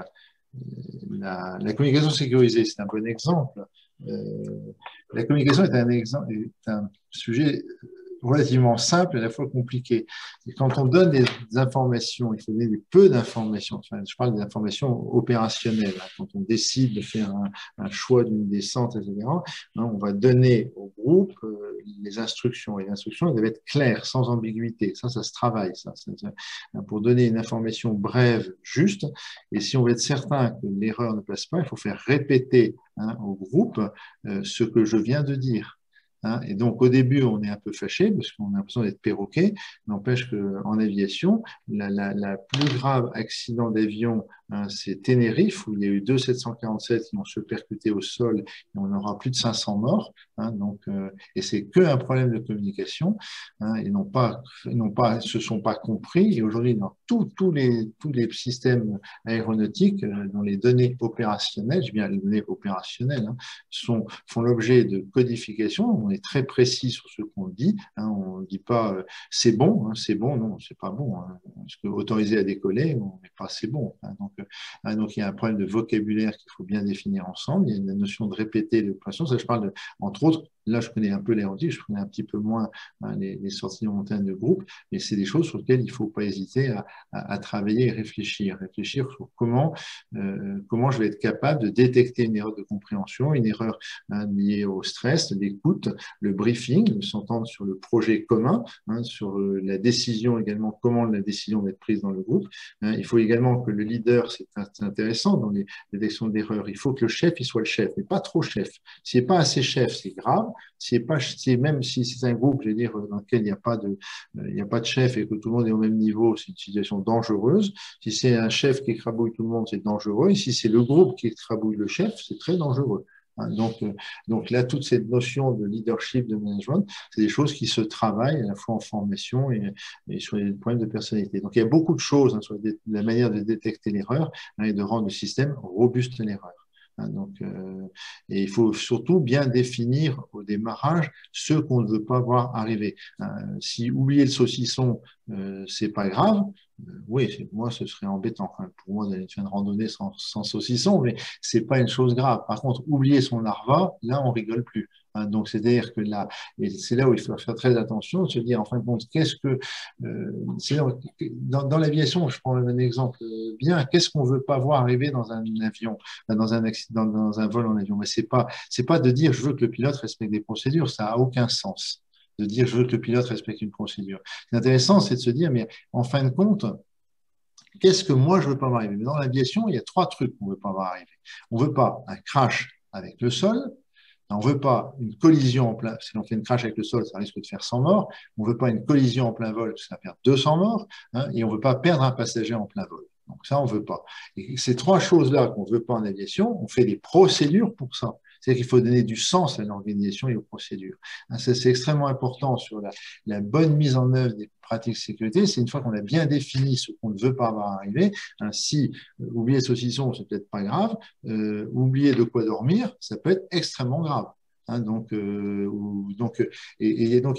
la communication sécurisée, c'est un bon exemple. La communication est un sujet relativement simple et à la fois compliqué. Et quand on donne des informations, il faut donner peu d'informations. Enfin, je parle des informations opérationnelles. Hein. Quand on décide de faire un choix d'une descente, etc., hein, on va donner au groupe les instructions. Et les instructions, elles doivent être claires, sans ambiguïté. Ça se travaille. Pour donner une information brève, juste. Et si on veut être certain que l'erreur ne passe pas, il faut faire répéter au groupe ce que je viens de dire. Et donc, au début, on est un peu fâché parce qu'on a l'impression d'être perroquet. N'empêche qu'en aviation, la plus grave accident d'avion, c'est Tenerife, où il y a eu 2 747 qui ont se percuté au sol et on aura plus de 500 morts. Et c'est qu'un problème de communication. Ils se sont pas compris. Et aujourd'hui, dans tous les systèmes aéronautiques, dont les données opérationnelles, je viens les données opérationnelles, font l'objet de codification. On est très précis sur ce qu'on dit. On ne dit pas c'est bon, c'est bon, non, c'est pas bon. Parce que autorisé à décoller, on n'est pas c'est bon. Donc il y a un problème de vocabulaire qu'il faut bien définir ensemble. Il y a une notion de répéter l'opération. Ça, je parle entre autres. Là, je connais un peu l'aéronautique, je connais un petit peu moins les sorties en montagne de groupe, mais c'est des choses sur lesquelles il ne faut pas hésiter à travailler et réfléchir sur comment je vais être capable de détecter une erreur de compréhension, une erreur liée au stress, l'écoute, le briefing, s'entendre sur le projet commun, sur la décision également, comment la décision va être prise dans le groupe. Il faut également que le leader, c'est intéressant dans les détections d'erreurs, il faut que le chef, il soit le chef, mais pas trop chef. S'il n'est pas assez chef, c'est grave. Même si c'est un groupe, je veux dire, dans lequel il n'y a pas de chef et que tout le monde est au même niveau, c'est une situation dangereuse. Si c'est un chef qui écrabouille tout le monde, c'est dangereux. Et si c'est le groupe qui écrabouille le chef, c'est très dangereux. Donc là, toute cette notion de leadership, de management, c'est des choses qui se travaillent à la fois en formation et sur les problèmes de personnalité. Donc il y a beaucoup de choses sur la manière de détecter l'erreur et de rendre le système robuste à l'erreur. Et il faut surtout bien définir au démarrage ce qu'on ne veut pas voir arriver. Si oublier le saucisson, c'est pas grave. Oui, moi, ce serait embêtant pour moi d'aller faire une randonnée sans saucisson, mais c'est pas une chose grave. Par contre, oublier son larva, là, on rigole plus. Donc, c'est-à-dire que là, et c'est là où il faut faire très attention, se dire, en fin de compte, dans l'aviation, je prends un exemple bien, qu'est-ce qu'on veut pas voir arriver dans un avion, dans un accident, dans un vol en avion? Mais c'est pas de dire, je veux que le pilote respecte des procédures, ça a aucun sens. De dire, je veux que le pilote respecte une procédure. Ce qui est intéressant, c'est de se dire, mais en fin de compte, qu'est-ce que moi, je veux pas voir arriver? Mais dans l'aviation, il y a 3 trucs qu'on veut pas voir arriver. On veut pas un crash avec le sol. On ne veut pas une collision en plein, si on fait une crash avec le sol, ça risque de faire 100 morts. On ne veut pas une collision en plein vol, ça va faire 200 morts. Et on ne veut pas perdre un passager en plein vol. Donc ça, on ne veut pas. Et ces 3 choses-là qu'on ne veut pas en aviation, on fait des procédures pour ça. C'est-à-dire qu'il faut donner du sens à l'organisation et aux procédures. C'est extrêmement important sur la bonne mise en œuvre des pratiques de sécurité. C'est une fois qu'on a bien défini ce qu'on ne veut pas avoir arriver. Si oublier saucisson, c'est peut-être pas grave. Oublier de quoi dormir, ça peut être extrêmement grave. Donc il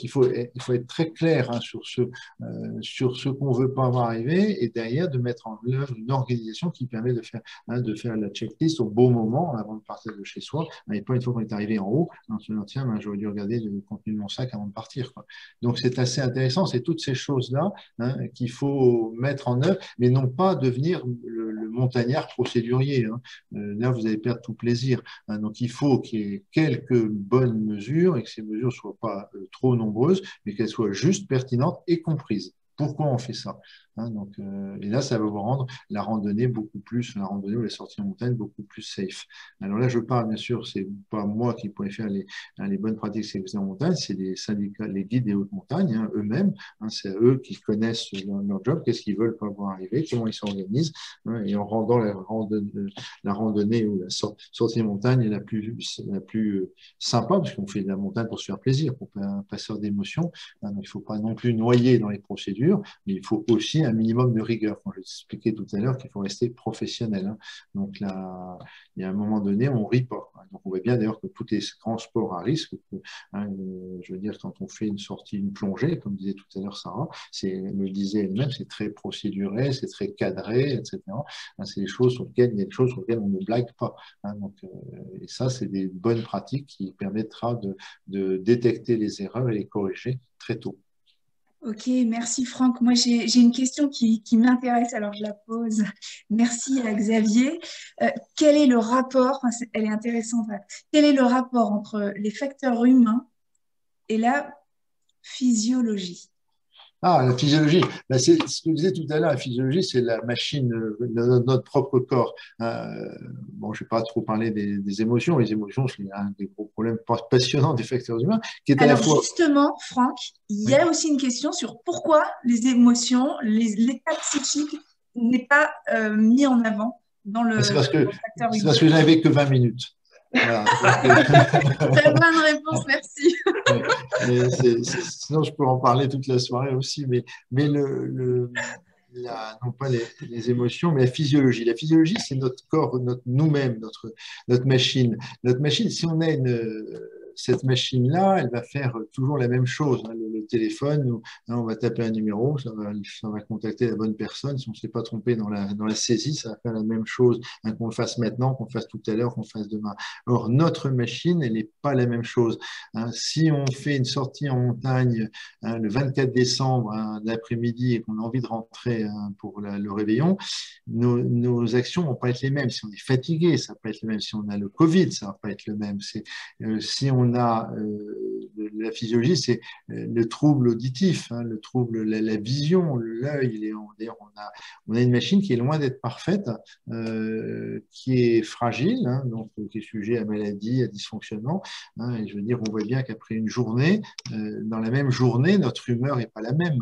faut être très clair sur ce qu'on veut pas voir arriver et derrière de mettre en œuvre une organisation qui permet de faire la checklist au bon moment avant de partir de chez soi, et pas une fois qu'on est arrivé en haut, on se dit tiens, j'aurais dû regarder le contenu de mon sac avant de partir. Donc c'est assez intéressant, c'est toutes ces choses-là qu'il faut mettre en œuvre, mais non pas devenir le montagnard procédurier. Là, vous allez perdre tout plaisir. Donc il faut qu'il y ait quelques bonnes mesures et que ces mesures ne soient pas trop nombreuses, mais qu'elles soient juste, pertinentes et comprises. Pourquoi on fait ça? Et là, ça va vous rendre la randonnée ou les sorties en montagne beaucoup plus safe. Alors là, je parle, bien sûr, c'est pas moi qui pourrais faire les bonnes pratiques de sécurité en montagne, c'est les syndicats, les guides des hautes montagnes, eux-mêmes. C'est eux qui connaissent leur job, qu'est-ce qu'ils veulent pas voir arriver, comment ils s'organisent, et en rendant la randonnée ou la sortie en montagne la plus sympa, parce qu'on fait de la montagne pour se faire plaisir, pour pas un passeur d'émotions. Donc, il ne faut pas non plus noyer dans les procédures, mais il faut aussi un minimum de rigueur. Quand je expliquais tout à l'heure qu'il faut rester professionnel. Hein. Donc là, il y a un moment donné, on ne rit pas. Donc on voit bien d'ailleurs que tous les grands sports à risque, hein, je veux dire, quand on fait une sortie, une plongée, comme disait tout à l'heure Sarah, elle le disait elle-même, c'est très procéduré, c'est très cadré, etc. Hein, c'est des choses sur lesquelles, il y a des choses sur lesquelles on ne blague pas. Hein. Donc, et ça, c'est des bonnes pratiques qui permettra de détecter les erreurs et les corriger très tôt. Ok, merci Franck. Moi, j'ai une question qui m'intéresse, alors je la pose. Merci à Xavier. Quel est le rapport, enfin, elle est intéressante, hein. Quel est le rapport entre les facteurs humains et la physiologie? Ah, la physiologie, ben, c'est ce que je disais tout à l'heure, la physiologie, c'est la machine de notre propre corps. Bon, je ne vais pas trop parler des émotions. Les émotions, c'est un des gros problèmes passionnants des facteurs humains, qui est à Alors la fois… justement, Franck, il y a aussi une question sur pourquoi les émotions, l'état psychique n'est pas mis en avant dans le facteur humain. C'est parce que je n'avais que 20 minutes. Voilà. Très bonne réponse, merci. Sinon, je peux en parler toute la soirée aussi, mais non pas les émotions, mais la physiologie. La physiologie, c'est notre corps, nous-mêmes, notre machine. Notre machine, si on a cette machine-là, elle va faire toujours la même chose. Hein. Le téléphone, on va taper un numéro, ça va contacter la bonne personne. Si on ne s'est pas trompé dans la saisie, ça va faire la même chose, hein, qu'on le fasse maintenant, qu'on le fasse tout à l'heure, qu'on le fasse demain. Or, notre machine, elle n'est pas la même chose. Hein. Si on fait une sortie en montagne le 24 décembre l'après-midi et qu'on a envie de rentrer pour le réveillon, nos actions ne vont pas être les mêmes. Si on est fatigué, ça ne va pas être le même. Si on a le Covid, ça ne va pas être le même. Si on a la physiologie, c'est le trouble auditif, hein, le trouble, la vision, l'œil. D'ailleurs, on a une machine qui est loin d'être parfaite, qui est fragile, hein, donc qui est sujet à maladie, à dysfonctionnement. Hein, et je veux dire, on voit bien qu'après une journée, dans la même journée, notre humeur n'est pas la même.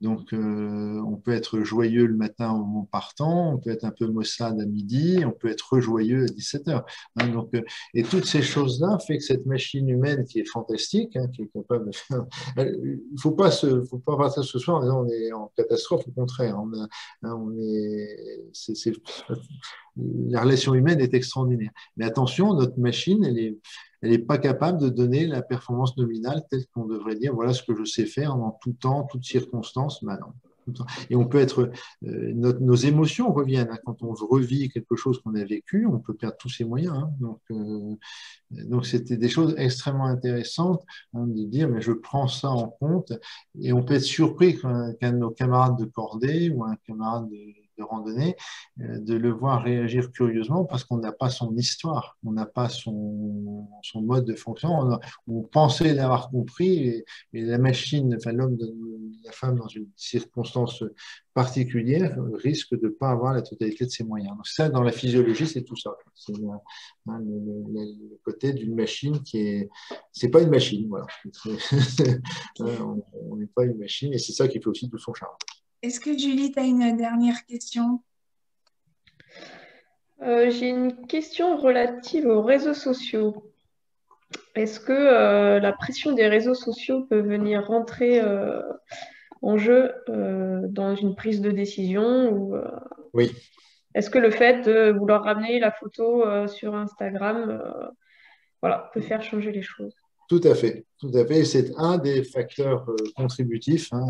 Donc, on peut être joyeux le matin en partant, on peut être un peu maussade à midi, on peut être joyeux à 17h. Hein, donc, et toutes ces choses-là font que cette machine humaine qui est fantastique, hein, qui est capable de faire… Il ne faut pas partir ce soir en disant on est en catastrophe, au contraire. La relation humaine est extraordinaire. Mais attention, notre machine, elle n'est pas capable de donner la performance nominale telle qu'on devrait dire, voilà ce que je sais faire dans tout temps, toutes circonstances. Ben non. Et on peut être… nos émotions reviennent. Hein. Quand on revit quelque chose qu'on a vécu, on peut perdre tous ses moyens. Hein. Donc c'était des choses extrêmement intéressantes, hein, de dire, mais je prends ça en compte. Et on peut être surpris qu'un de nos camarades de cordée ou un camarade de randonnée, de le voir réagir curieusement parce qu'on n'a pas son histoire, on n'a pas son mode de fonction. On pensait l'avoir compris et la machine, enfin l'homme, la femme dans une circonstance particulière risque de ne pas avoir la totalité de ses moyens. Donc ça, dans la physiologie, c'est tout ça. C'est le côté d'une machine qui est… C'est pas une machine, voilà. On n'est pas une machine et c'est ça qui fait aussi tout son charme. Est-ce que Julie, tu as une dernière question? J'ai une question relative aux réseaux sociaux. Est-ce que la pression des réseaux sociaux peut venir rentrer en jeu dans une prise de décision ou, Oui. Est-ce que le fait de vouloir ramener la photo sur Instagram peut faire changer les choses? Tout à fait, tout à fait. C'est un des facteurs contributifs, hein,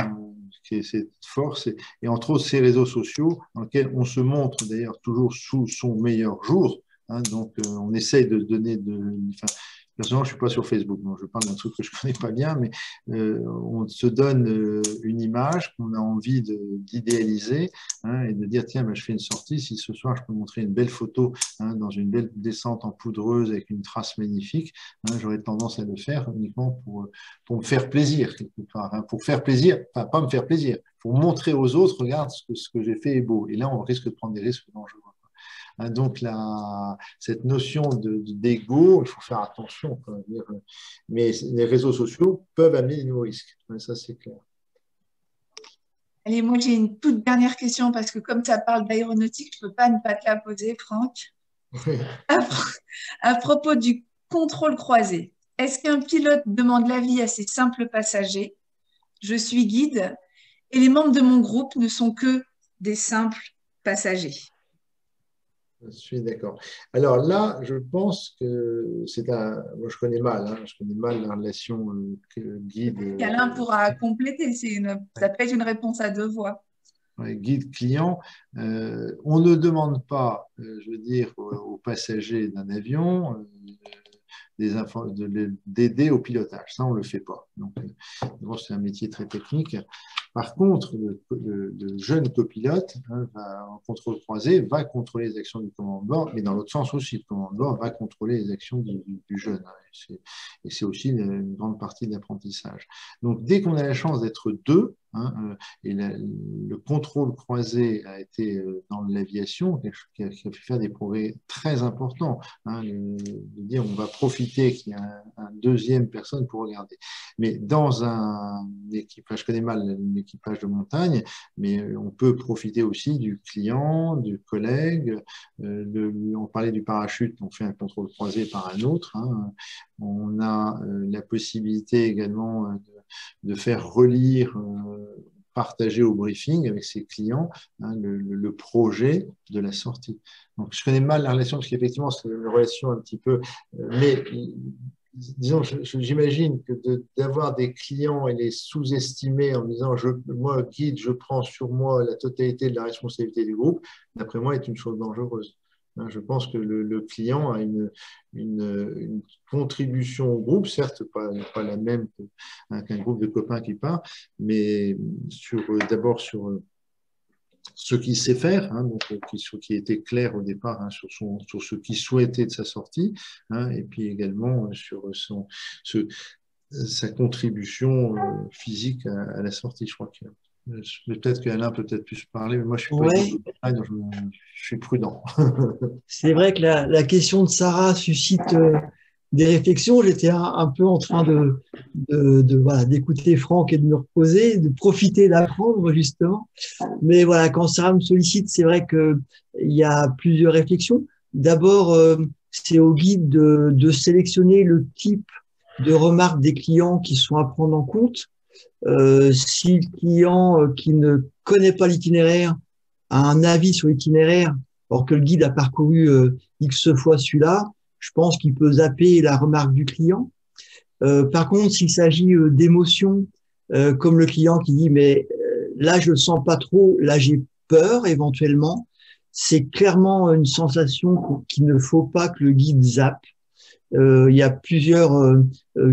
qui est cette force, et entre autres ces réseaux sociaux dans lesquels on se montre d'ailleurs toujours sous son meilleur jour. Hein, donc on essaye de donner personnellement, je ne suis pas sur Facebook, donc je parle d'un truc que je ne connais pas bien, mais on se donne une image qu'on a envie d'idéaliser, hein, et de dire, tiens, je fais une sortie, si ce soir je peux montrer une belle photo, hein, dans une belle descente en poudreuse avec une trace magnifique, hein, j'aurais tendance à le faire uniquement pour me faire plaisir, quelque part. Hein, pour faire plaisir, enfin pas me faire plaisir, pour montrer aux autres, regarde ce que j'ai fait est beau. Et là, on risque de prendre des risques dangereux. Donc, cette notion d'ego, il faut faire attention. Mais les réseaux sociaux peuvent amener de nouveaux risques. Ça, c'est clair. Allez, moi, j'ai une toute dernière question parce que comme ça parle d'aéronautique, je ne peux pas ne pas te la poser, Franck. Oui. À propos du contrôle croisé, est-ce qu'un pilote demande l'avis à ses simples passagers? Je suis guide Et les membres de mon groupe ne sont que des simples passagers. Je suis d'accord. Alors là, je pense que moi, je connais mal la relation guide. Alain pourra compléter. Ça peut être une réponse à deux voix. Guide client. On ne demande pas, je veux dire, aux passagers d'un avion d'aider au pilotage. Ça, on ne le fait pas. Donc, c'est un métier très technique. Par contre, le jeune copilote en contrôle croisé va contrôler les actions du commandant de bord, mais dans l'autre sens aussi, le commandant de bord va contrôler les actions du jeune. Et c'est aussi une grande partie de l'apprentissage. Donc, dès qu'on a la chance d'être deux, et le contrôle croisé a été dans l'aviation qui a fait faire des progrès très importants. De dire on va profiter qu'il y a une deuxième personne pour regarder. Mais dans un équipage, je connais mal l'équipage de montagne, mais on peut profiter aussi du client, du collègue. On parlait du parachute, on fait un contrôle croisé par un autre. On a la possibilité également de faire relire, partager au briefing avec ses clients le projet de la sortie. Donc, je connais mal la relation parce qu'effectivement, c'est une relation un petit peu… mais disons, j'imagine que d'avoir des clients et les sous-estimer en disant moi, guide, je prends sur moi la totalité de la responsabilité du groupe, d'après moi, est une chose dangereuse. Je pense que le client a une contribution au groupe, certes pas la même qu'un groupe de copains qui part, mais d'abord sur ce qu'il sait faire, donc qui était clair au départ sur ce qu'il souhaitait de sa sortie, et puis également sur sa contribution physique à la sortie, je crois que. Peut-être qu'Alain peut peut-être plus parler, mais moi je suis pas donc je suis prudent. C'est vrai que la question de Sarah suscite des réflexions. J'étais un peu en train d'écouter Franck et de me reposer, de profiter d'apprendre justement. Mais voilà, quand Sarah me sollicite, c'est vrai que il y a plusieurs réflexions. D'abord, c'est au guide de sélectionner le type de remarques des clients qui sont à prendre en compte. Si le client qui ne connaît pas l'itinéraire a un avis sur l'itinéraire, alors que le guide a parcouru X fois celui-là, je pense qu'il peut zapper la remarque du client. Par contre, s'il s'agit d'émotions, comme le client qui dit mais là je le sens pas trop, là j'ai peur éventuellement, c'est clairement une sensation qu'il ne faut pas que le guide zappe. Il y a plusieurs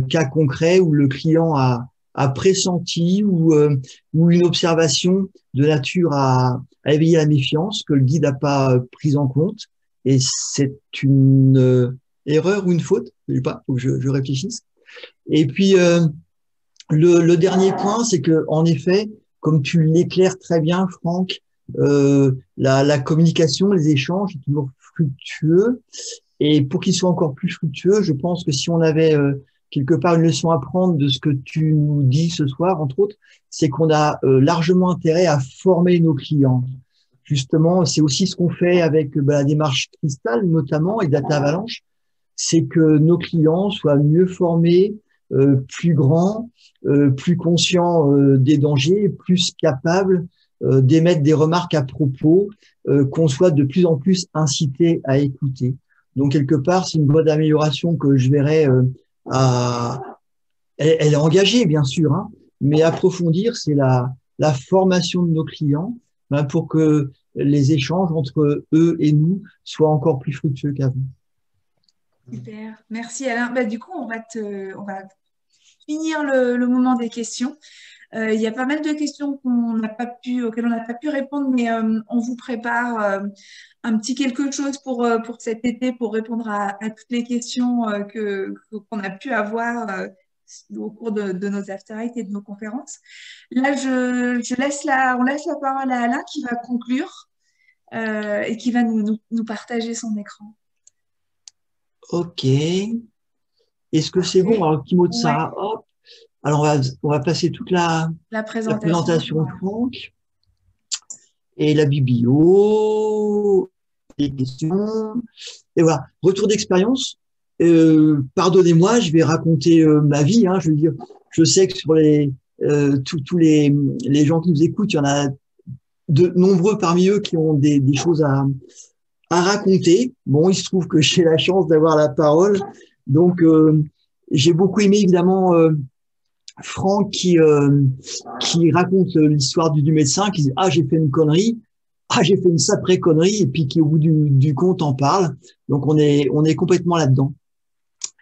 cas concrets où le client a pressenti ou une observation de nature à éveiller la méfiance que le guide n'a pas prise en compte. Et c'est une erreur ou une faute, je sais pas, faut que je réfléchisse. Et puis, le dernier point, c'est que en effet, comme tu l'éclaires très bien, Franck, la communication, les échanges, c'est toujours fructueux. Et pour qu'ils soient encore plus fructueux, je pense que si on avait quelque part une leçon à prendre de ce que tu nous dis ce soir, entre autres, c'est qu'on a largement intérêt à former nos clients. Justement, c'est aussi ce qu'on fait avec la démarche Cristal, notamment, et Data Avalanche, c'est que nos clients soient mieux formés, plus grands, plus conscients des dangers, plus capables d'émettre des remarques à propos, qu'on soit de plus en plus incité à écouter. Donc, quelque part, c'est une bonne amélioration que je verrais elle est engagée, bien sûr, mais approfondir, c'est la formation de nos clients pour que les échanges entre eux et nous soient encore plus fructueux qu'avant. Super, merci Alain. Du coup, on va finir le moment des questions. Il y a pas mal de questions auxquelles on n'a pas pu répondre, mais on vous prépare un petit quelque chose pour cet été pour répondre à toutes les questions qu'on a pu avoir au cours de nos after-eight et de nos conférences. Là, on laisse la parole à Alain qui va conclure et qui va nous partager son écran. Ok. Est-ce que c'est bon? Alors, petit mot de Sarah. Ouais. Hop. Alors, on va passer toute la présentation de Franck et la biblio, les questions. Et voilà, retour d'expérience. Pardonnez-moi, je vais raconter ma vie. Je veux dire, je sais que sur les tous les gens qui nous écoutent, il y en a de nombreux parmi eux qui ont des choses à raconter. Bon, il se trouve que j'ai la chance d'avoir la parole. Donc, j'ai beaucoup aimé, évidemment, Franck qui raconte l'histoire du médecin, qui dit « Ah, j'ai fait une connerie. Ah, j'ai fait une sacrée connerie. » Et puis qui, au bout du compte, en parle. Donc, on est complètement là-dedans.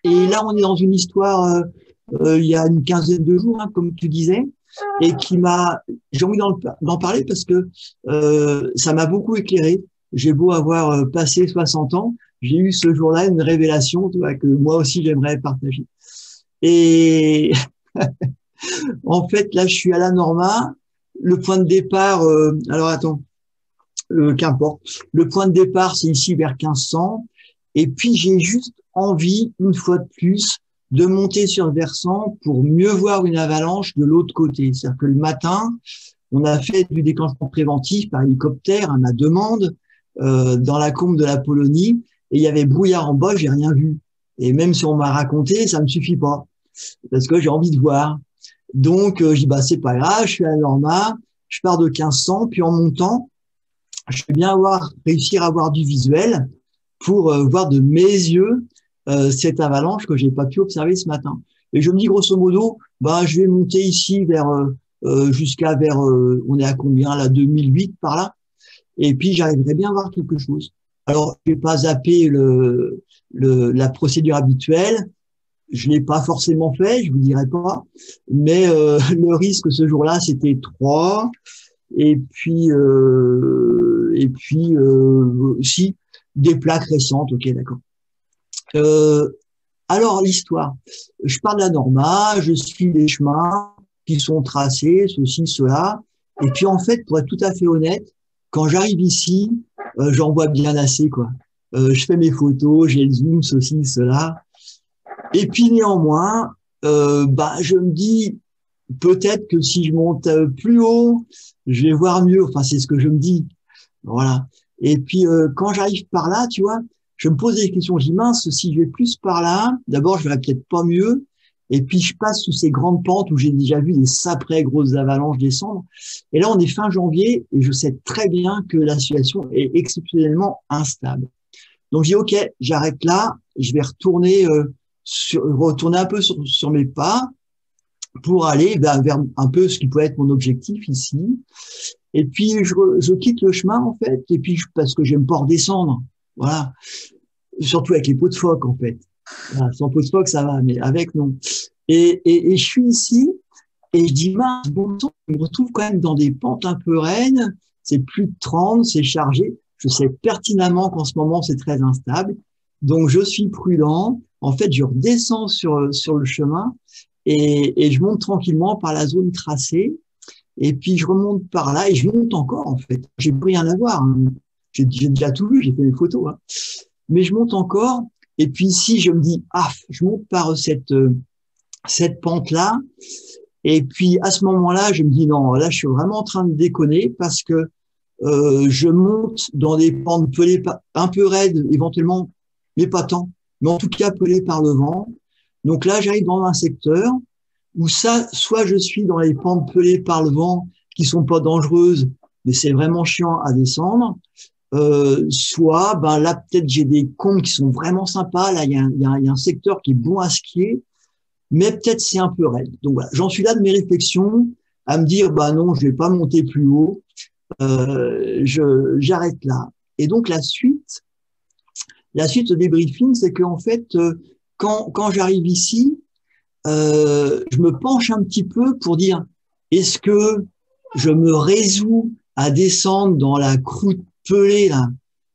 Et là, on est dans une histoire, il y a une quinzaine de jours, hein, comme tu disais, et j'ai envie d'en parler parce que ça m'a beaucoup éclairé. J'ai beau avoir passé 60 ans, j'ai eu ce jour-là une révélation, tu vois, que moi aussi j'aimerais partager. Et en fait, là, je suis à la Norma. Le point de départ, alors attends, qu'importe. Le point de départ, c'est ici vers 1500. Et puis, j'ai juste envie, une fois de plus, de monter sur le versant pour mieux voir une avalanche de l'autre côté. C'est-à-dire que le matin, on a fait du déclenchement préventif par hélicoptère à ma demande dans la combe de la Polonie, et il y avait brouillard en bas, j'ai rien vu. Et même si on m'a raconté, ça me suffit pas, parce que j'ai envie de voir. Donc, je dis, bah, c'est pas grave, je suis à la Norma, je pars de 1500, puis en montant, je vais bien réussir à avoir du visuel pour voir de mes yeux cette avalanche que j'ai pas pu observer ce matin. Et je me dis, grosso modo, bah, je vais monter ici jusqu'à on est à combien, là, 2008 par là. Et puis, j'arriverai bien à voir quelque chose. Alors, je vais pas zapper la procédure habituelle. Je l'ai pas forcément fait, je vous dirai pas. Mais le risque ce jour-là, c'était 3. Et puis si des plaques récentes, ok, d'accord. Alors l'histoire, je pars de la Norma, je suis les chemins qui sont tracés, ceci, cela, et puis en fait, pour être tout à fait honnête, quand j'arrive ici, j'en vois bien assez, quoi. Je fais mes photos, j'ai le zoom, ceci, cela, et puis néanmoins, je me dis peut-être que si je monte plus haut, je vais voir mieux. Enfin, c'est ce que je me dis. Voilà. Et puis, quand j'arrive par là, tu vois, je me pose des questions. Je dis, mince, si je vais plus par là, d'abord, je verrai peut-être pas mieux. Et puis, je passe sous ces grandes pentes où j'ai déjà vu des sacrées grosses avalanches descendre. Et là, on est fin janvier et je sais très bien que la situation est exceptionnellement instable. Donc, je dis, OK, j'arrête là. Je vais retourner un peu sur mes pas pour aller vers un peu ce qui peut être mon objectif ici. Et puis, je quitte le chemin, en fait, et puis parce que j'aime pas redescendre. Voilà. Surtout avec les pots de phoque, en fait. Voilà, sans pot de phoque, ça va, mais avec, non. Et je suis ici, et je dis, mince, bon sang, je me retrouve quand même dans des pentes un peu raides. C'est plus de 30, c'est chargé. Je sais pertinemment qu'en ce moment, c'est très instable. Donc, je suis prudent. En fait, je redescends sur le chemin et je monte tranquillement par la zone tracée. Et puis, je remonte par là et je monte encore, en fait. J'ai plus rien à voir, hein. J'ai déjà tout vu, j'ai fait mes photos, hein. Mais je monte encore. Et puis ici, je me dis, je monte par cette pente-là. Et puis, à ce moment-là, je me dis, non, là, je suis vraiment en train de déconner parce que je monte dans des pentes pelées un peu raides, éventuellement, mais pas tant. Mais en tout cas, pelées par le vent. Donc là, j'arrive dans un secteur où soit je suis dans les pentes pelées par le vent qui sont pas dangereuses, mais c'est vraiment chiant à descendre. Soit, là, peut-être j'ai des combes qui sont vraiment sympas. Là, il y a un secteur qui est bon à skier, mais peut-être c'est un peu raide. Donc voilà, j'en suis là de mes réflexions à me dire, non, je vais pas monter plus haut. J'arrête là. Et donc la suite au débriefing, c'est qu'en fait, quand j'arrive ici, je me penche un petit peu pour dire, est-ce que je me résous à descendre dans la croûte pelée là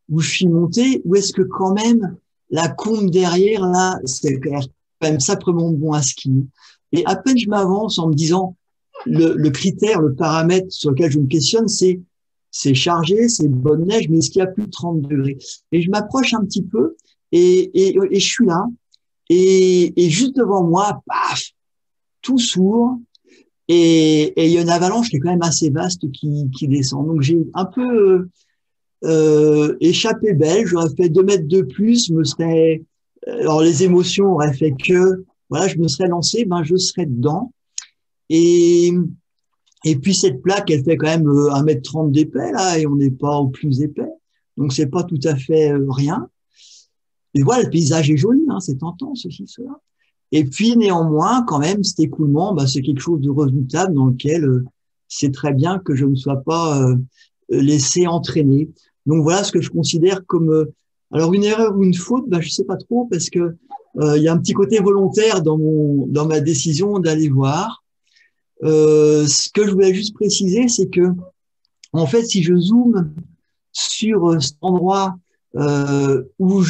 où je suis monté, ou est-ce que quand même la combe derrière là, c'est quand même sacrément bon à skier. Et à peine je m'avance en me disant, le critère, le paramètre sur lequel je me questionne, c'est chargé, c'est bonne neige, mais est-ce qu'il y a plus de 30 degrés? Et je m'approche un petit peu et je suis là. Et juste devant moi, paf, tout s'ouvre et il y a une avalanche qui est quand même assez vaste qui descend. Donc j'ai un peu échappé belle, j'aurais fait 2 mètres de plus, alors les émotions auraient fait que, voilà, je me serais lancé, je serais dedans. Et, et puis cette plaque, elle fait quand même 1,30 m d'épais, là, et on n'est pas au plus épais. Donc, c'est pas tout à fait rien. Et voilà, le paysage est joli, hein, c'est tentant, ceci, cela. Et puis, néanmoins, quand même, cet écoulement, bah, c'est quelque chose de redoutable dans lequel c'est très bien que je ne sois pas laissé entraîner. Donc, voilà ce que je considère comme alors une erreur ou une faute, bah, je sais pas trop, parce que il y a un petit côté volontaire dans ma décision d'aller voir. Ce que je voulais juste préciser, c'est que, en fait, si je zoome sur cet endroit où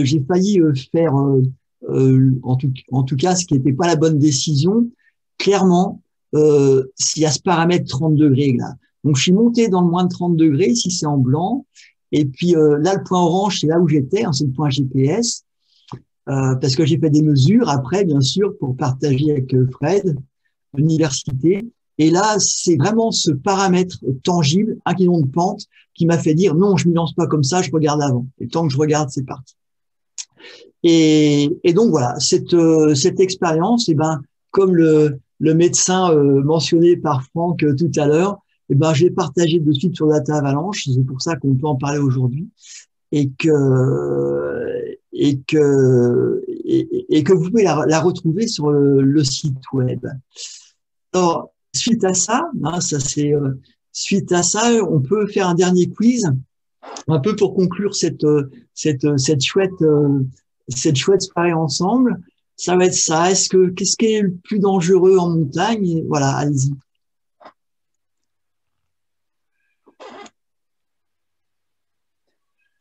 j'ai failli faire, en tout cas, ce qui n'était pas la bonne décision, clairement, il y a ce paramètre 30 degrés là. Donc, je suis monté dans le moins de 30 degrés, ici c'est en blanc, et puis là, le point orange, c'est là où j'étais, hein, c'est le point GPS, parce que j'ai fait des mesures après, bien sûr, pour partager avec Fred, l'université. Et là, c'est vraiment ce paramètre tangible, 1 km de pente, qui m'a fait dire non, je ne m'y lance pas comme ça, je regarde avant. Et tant que je regarde, c'est parti. Et donc voilà, cette expérience, eh ben, comme le médecin mentionné par Franck tout à l'heure, eh ben, je l'ai partagé de suite sur Data Avalanche. C'est pour ça qu'on peut en parler aujourd'hui. Et que vous pouvez la retrouver sur le site web. Alors, suite à ça, hein, suite à ça, on peut faire un dernier quiz, un peu pour conclure cette chouette soirée ensemble. Ça va être ça. Qu'est-ce qui est le plus dangereux en montagne? Voilà, allez-y.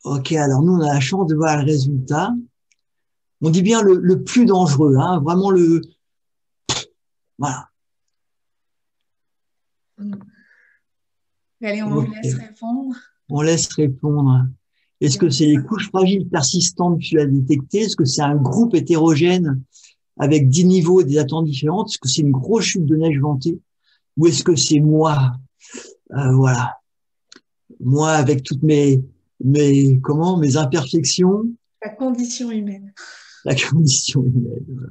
Ok, alors nous, on a la chance de voir le résultat. On dit bien le plus dangereux, hein, vraiment voilà. Allez, on laisse répondre. On laisse répondre. Est-ce que c'est les couches fragiles persistantes que tu as détectées? Est-ce que c'est un groupe hétérogène avec 10 niveaux et des attentes différentes? Est-ce que c'est une grosse chute de neige ventée? Ou est-ce que c'est moi? Voilà. Moi, avec toutes mes imperfections. La condition humaine. La condition humaine, voilà.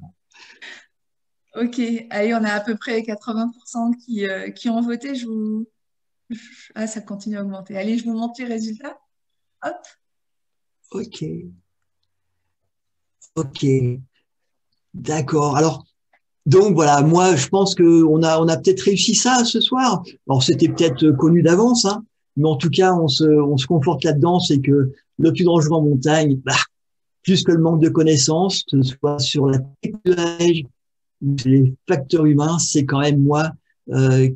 Ok, allez, on a à peu près 80% qui ont voté. Ah, ça continue à augmenter. Allez, je vous montre les résultats. Hop. Ok. Ok. D'accord. Alors, donc voilà, moi, je pense qu'on a peut-être réussi ça ce soir. Alors, c'était peut-être connu d'avance, hein, mais en tout cas, on se conforte là-dedans, c'est que le plus dangereux en montagne, bah, plus que le manque de connaissances, que ce soit sur la technique de la neige ou les facteurs humains, c'est quand même moi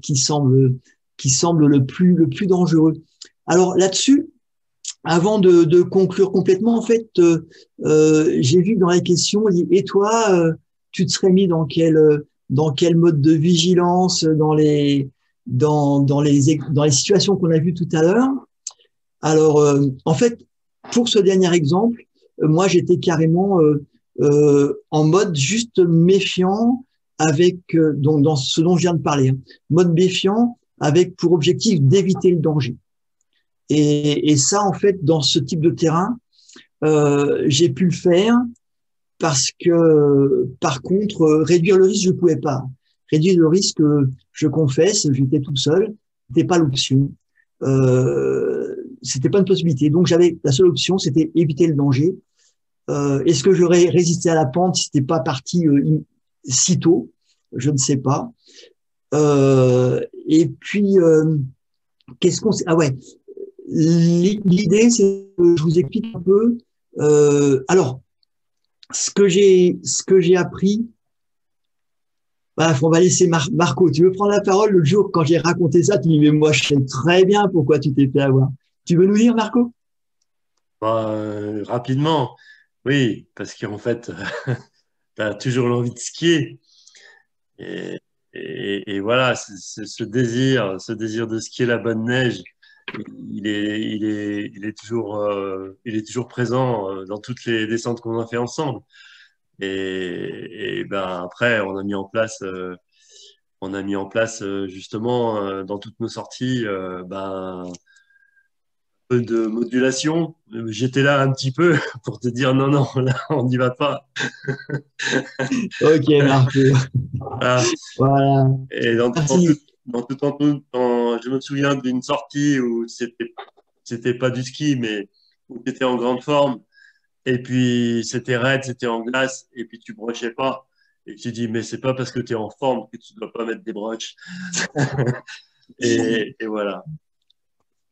qui semble le plus dangereux. Alors là-dessus, avant de conclure complètement, en fait, j'ai vu dans la question, et toi, tu te serais mis dans quel mode de vigilance dans les situations qu'on a vues tout à l'heure? Alors, en fait, pour ce dernier exemple, moi, j'étais carrément en mode juste méfiant avec dans ce dont je viens de parler, hein. Mode méfiant avec pour objectif d'éviter le danger. Et ça, en fait, dans ce type de terrain, j'ai pu le faire parce que, par contre, réduire le risque, je ne pouvais pas. Réduire le risque, je confesse, j'étais tout seul, c'était pas l'option. C'était pas une possibilité. Donc, la seule option, c'était éviter le danger. Est-ce que j'aurais résisté à la pente si c'était pas parti si tôt? Je ne sais pas. Et puis, qu'est-ce qu'on sait? Ah ouais. L'idée, c'est que je vous explique un peu. Alors, ce que j'ai appris, bref, on va laisser Marco. Tu veux prendre la parole? L'autre jour, quand j'ai raconté ça, tu dis, mais moi, je sais très bien pourquoi tu t'es fait avoir. Tu veux nous dire, Marco? Rapidement, oui, parce qu'en fait, tu as toujours l'envie de skier. Et voilà, ce désir de skier la bonne neige, il est toujours présent dans toutes les descentes qu'on a fait ensemble. Et ben après, on a mis en place justement dans toutes nos sorties, ben peu de modulation. J'étais là un petit peu pour te dire non, non, là, on n'y va pas. Ok, Marco. Voilà. Voilà. Et je me souviens d'une sortie où c'était pas du ski, mais où tu étais en grande forme. Et puis, c'était raide, c'était en glace, et puis tu brochais pas. Et tu dis, mais c'est pas parce que tu es en forme que tu dois pas mettre des broches. Et voilà.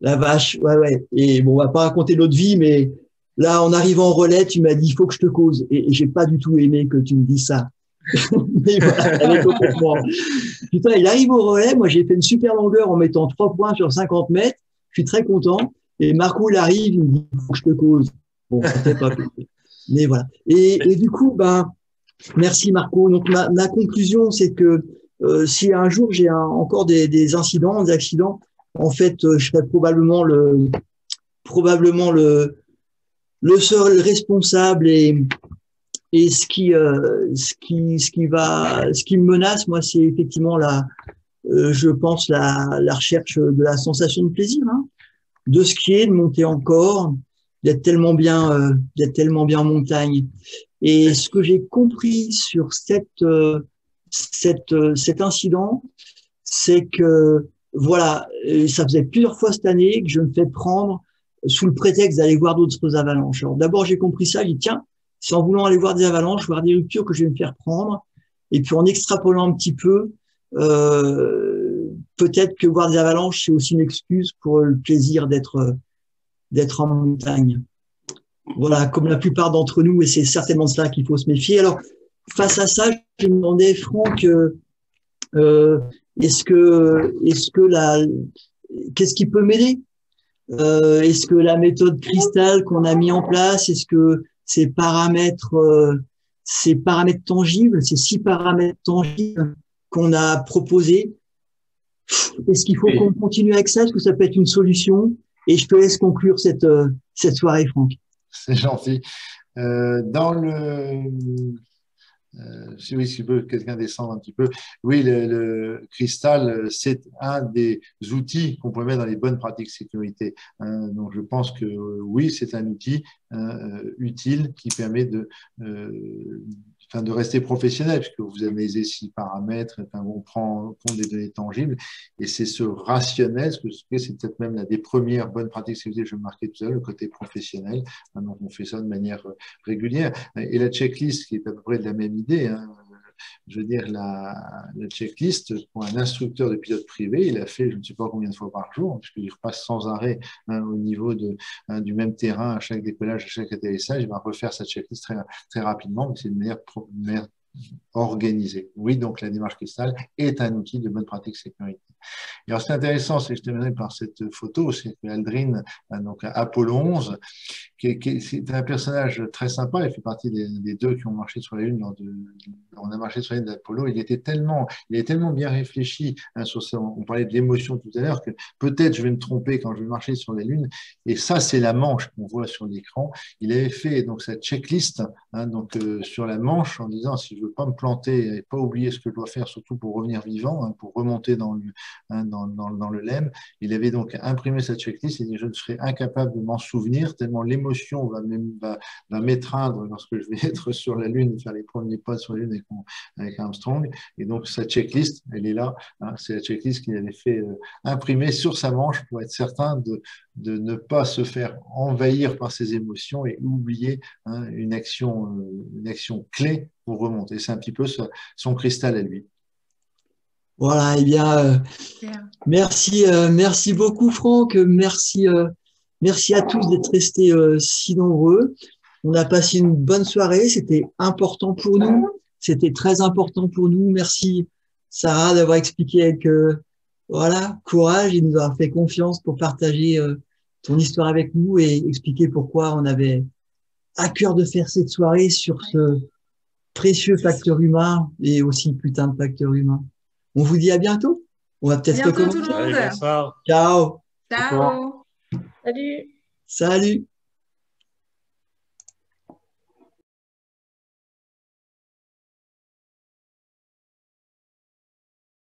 La vache, ouais, ouais. Et bon, on va pas raconter notre vie, mais là, en arrivant en relais, tu m'as dit, il faut que je te cause. Et j'ai pas du tout aimé que tu me dises ça. Mais voilà, t'avais complètement. Putain, il arrive au relais. Moi, j'ai fait une super longueur en mettant 3 points sur 50 mètres. Je suis très content. Et Marco, il arrive, il me dit, il faut que je te cause. Bon, ça fait pas plaisir. Mais voilà. Et du coup, ben, merci Marco. Donc, ma conclusion, c'est que si un jour j'ai encore des incidents, des accidents, en fait, je serai probablement le seul responsable et ce qui me menace, moi, c'est effectivement je pense la recherche de la sensation de plaisir, hein, de skier, de monter encore, d'être tellement bien en montagne. Et ce que j'ai compris sur cet incident, c'est que voilà, ça faisait plusieurs fois cette année que je me fais prendre sous le prétexte d'aller voir d'autres avalanches. Alors d'abord, j'ai compris ça, j'ai dit tiens, c'est en voulant aller voir des avalanches, voir des ruptures que je vais me faire prendre. Et puis en extrapolant un petit peu, peut-être que voir des avalanches, c'est aussi une excuse pour le plaisir d'être en montagne. Voilà, comme la plupart d'entre nous, et c'est certainement de ça qu'il faut se méfier. Alors, face à ça, je me demandais, Franck, qu'est-ce qui peut m'aider? Est-ce que la méthode cristal qu'on a mis en place, est-ce que ces paramètres tangibles, ces 6 paramètres tangibles qu'on a proposés, est-ce qu'il faut qu'on continue avec ça? Est-ce que ça peut être une solution? Et je te laisse conclure cette soirée, Franck. C'est gentil. Si oui, si peut quelqu'un descendre un petit peu. Oui, le cristal, c'est un des outils qu'on peut mettre dans les bonnes pratiques sécurité. Donc, je pense que oui, c'est un outil utile qui permet de rester professionnel, puisque vous analysez 6 paramètres, on prend compte des données tangibles, et c'est ce rationnel, ce que c'est peut-être même l'une des premières bonnes pratiques sécurité, je marquais tout à l'heure, le côté professionnel. Donc, on fait ça de manière régulière. Et la checklist, qui est à peu près de la même idée, je veux dire, la checklist, pour un instructeur de pilote privé, il a fait je ne sais pas combien de fois par jour, puisqu'il repasse sans arrêt au niveau du même terrain à chaque décollage, à chaque atterrissage. Il va refaire sa checklist très, très rapidement, mais c'est une manière organisée. Oui, donc la démarche cristal est un outil de bonne pratique sécurité. Et alors, ce qui est intéressant, c'est que je terminerai par cette photo, c'est que Aldrin, donc Apollo 11, c'est un personnage très sympa, il fait partie des 2 qui ont marché sur la Lune on a marché sur la Lune d'Apollo. Il est tellement bien réfléchi sur ça. On parlait de l'émotion tout à l'heure, que peut-être je vais me tromper quand je vais marcher sur la Lune. Et ça, c'est la manche qu'on voit sur l'écran. Il avait fait donc cette checklist sur la manche en disant si je veux pas me planter et pas oublier ce que je dois faire, surtout pour revenir vivant, pour remonter dans le LEM. Il avait donc imprimé cette checklist et dit je ne serai incapable de m'en souvenir tellement l'émotion va m'étreindre lorsque je vais être sur la Lune et faire les premiers pas sur la Lune avec Armstrong. Et donc cette checklist, elle est là. C'est la checklist qu'il avait fait imprimer sur sa manche pour être certain de ne pas se faire envahir par ses émotions et oublier une action clé pour remonter. C'est un petit peu son cristal à lui. Voilà, eh bien, merci beaucoup Franck, merci à tous d'être restés si nombreux. On a passé une bonne soirée, c'était important pour nous, c'était très important pour nous. Merci Sarah d'avoir expliqué avec courage et de nous avoir fait confiance pour partager ton histoire avec nous et expliquer pourquoi on avait à cœur de faire cette soirée sur ce précieux facteur humain et aussi putain de facteur humain. On vous dit à bientôt. On va peut-être recommencer. Allez, bonsoir. Ciao. Ciao. Salut. Salut.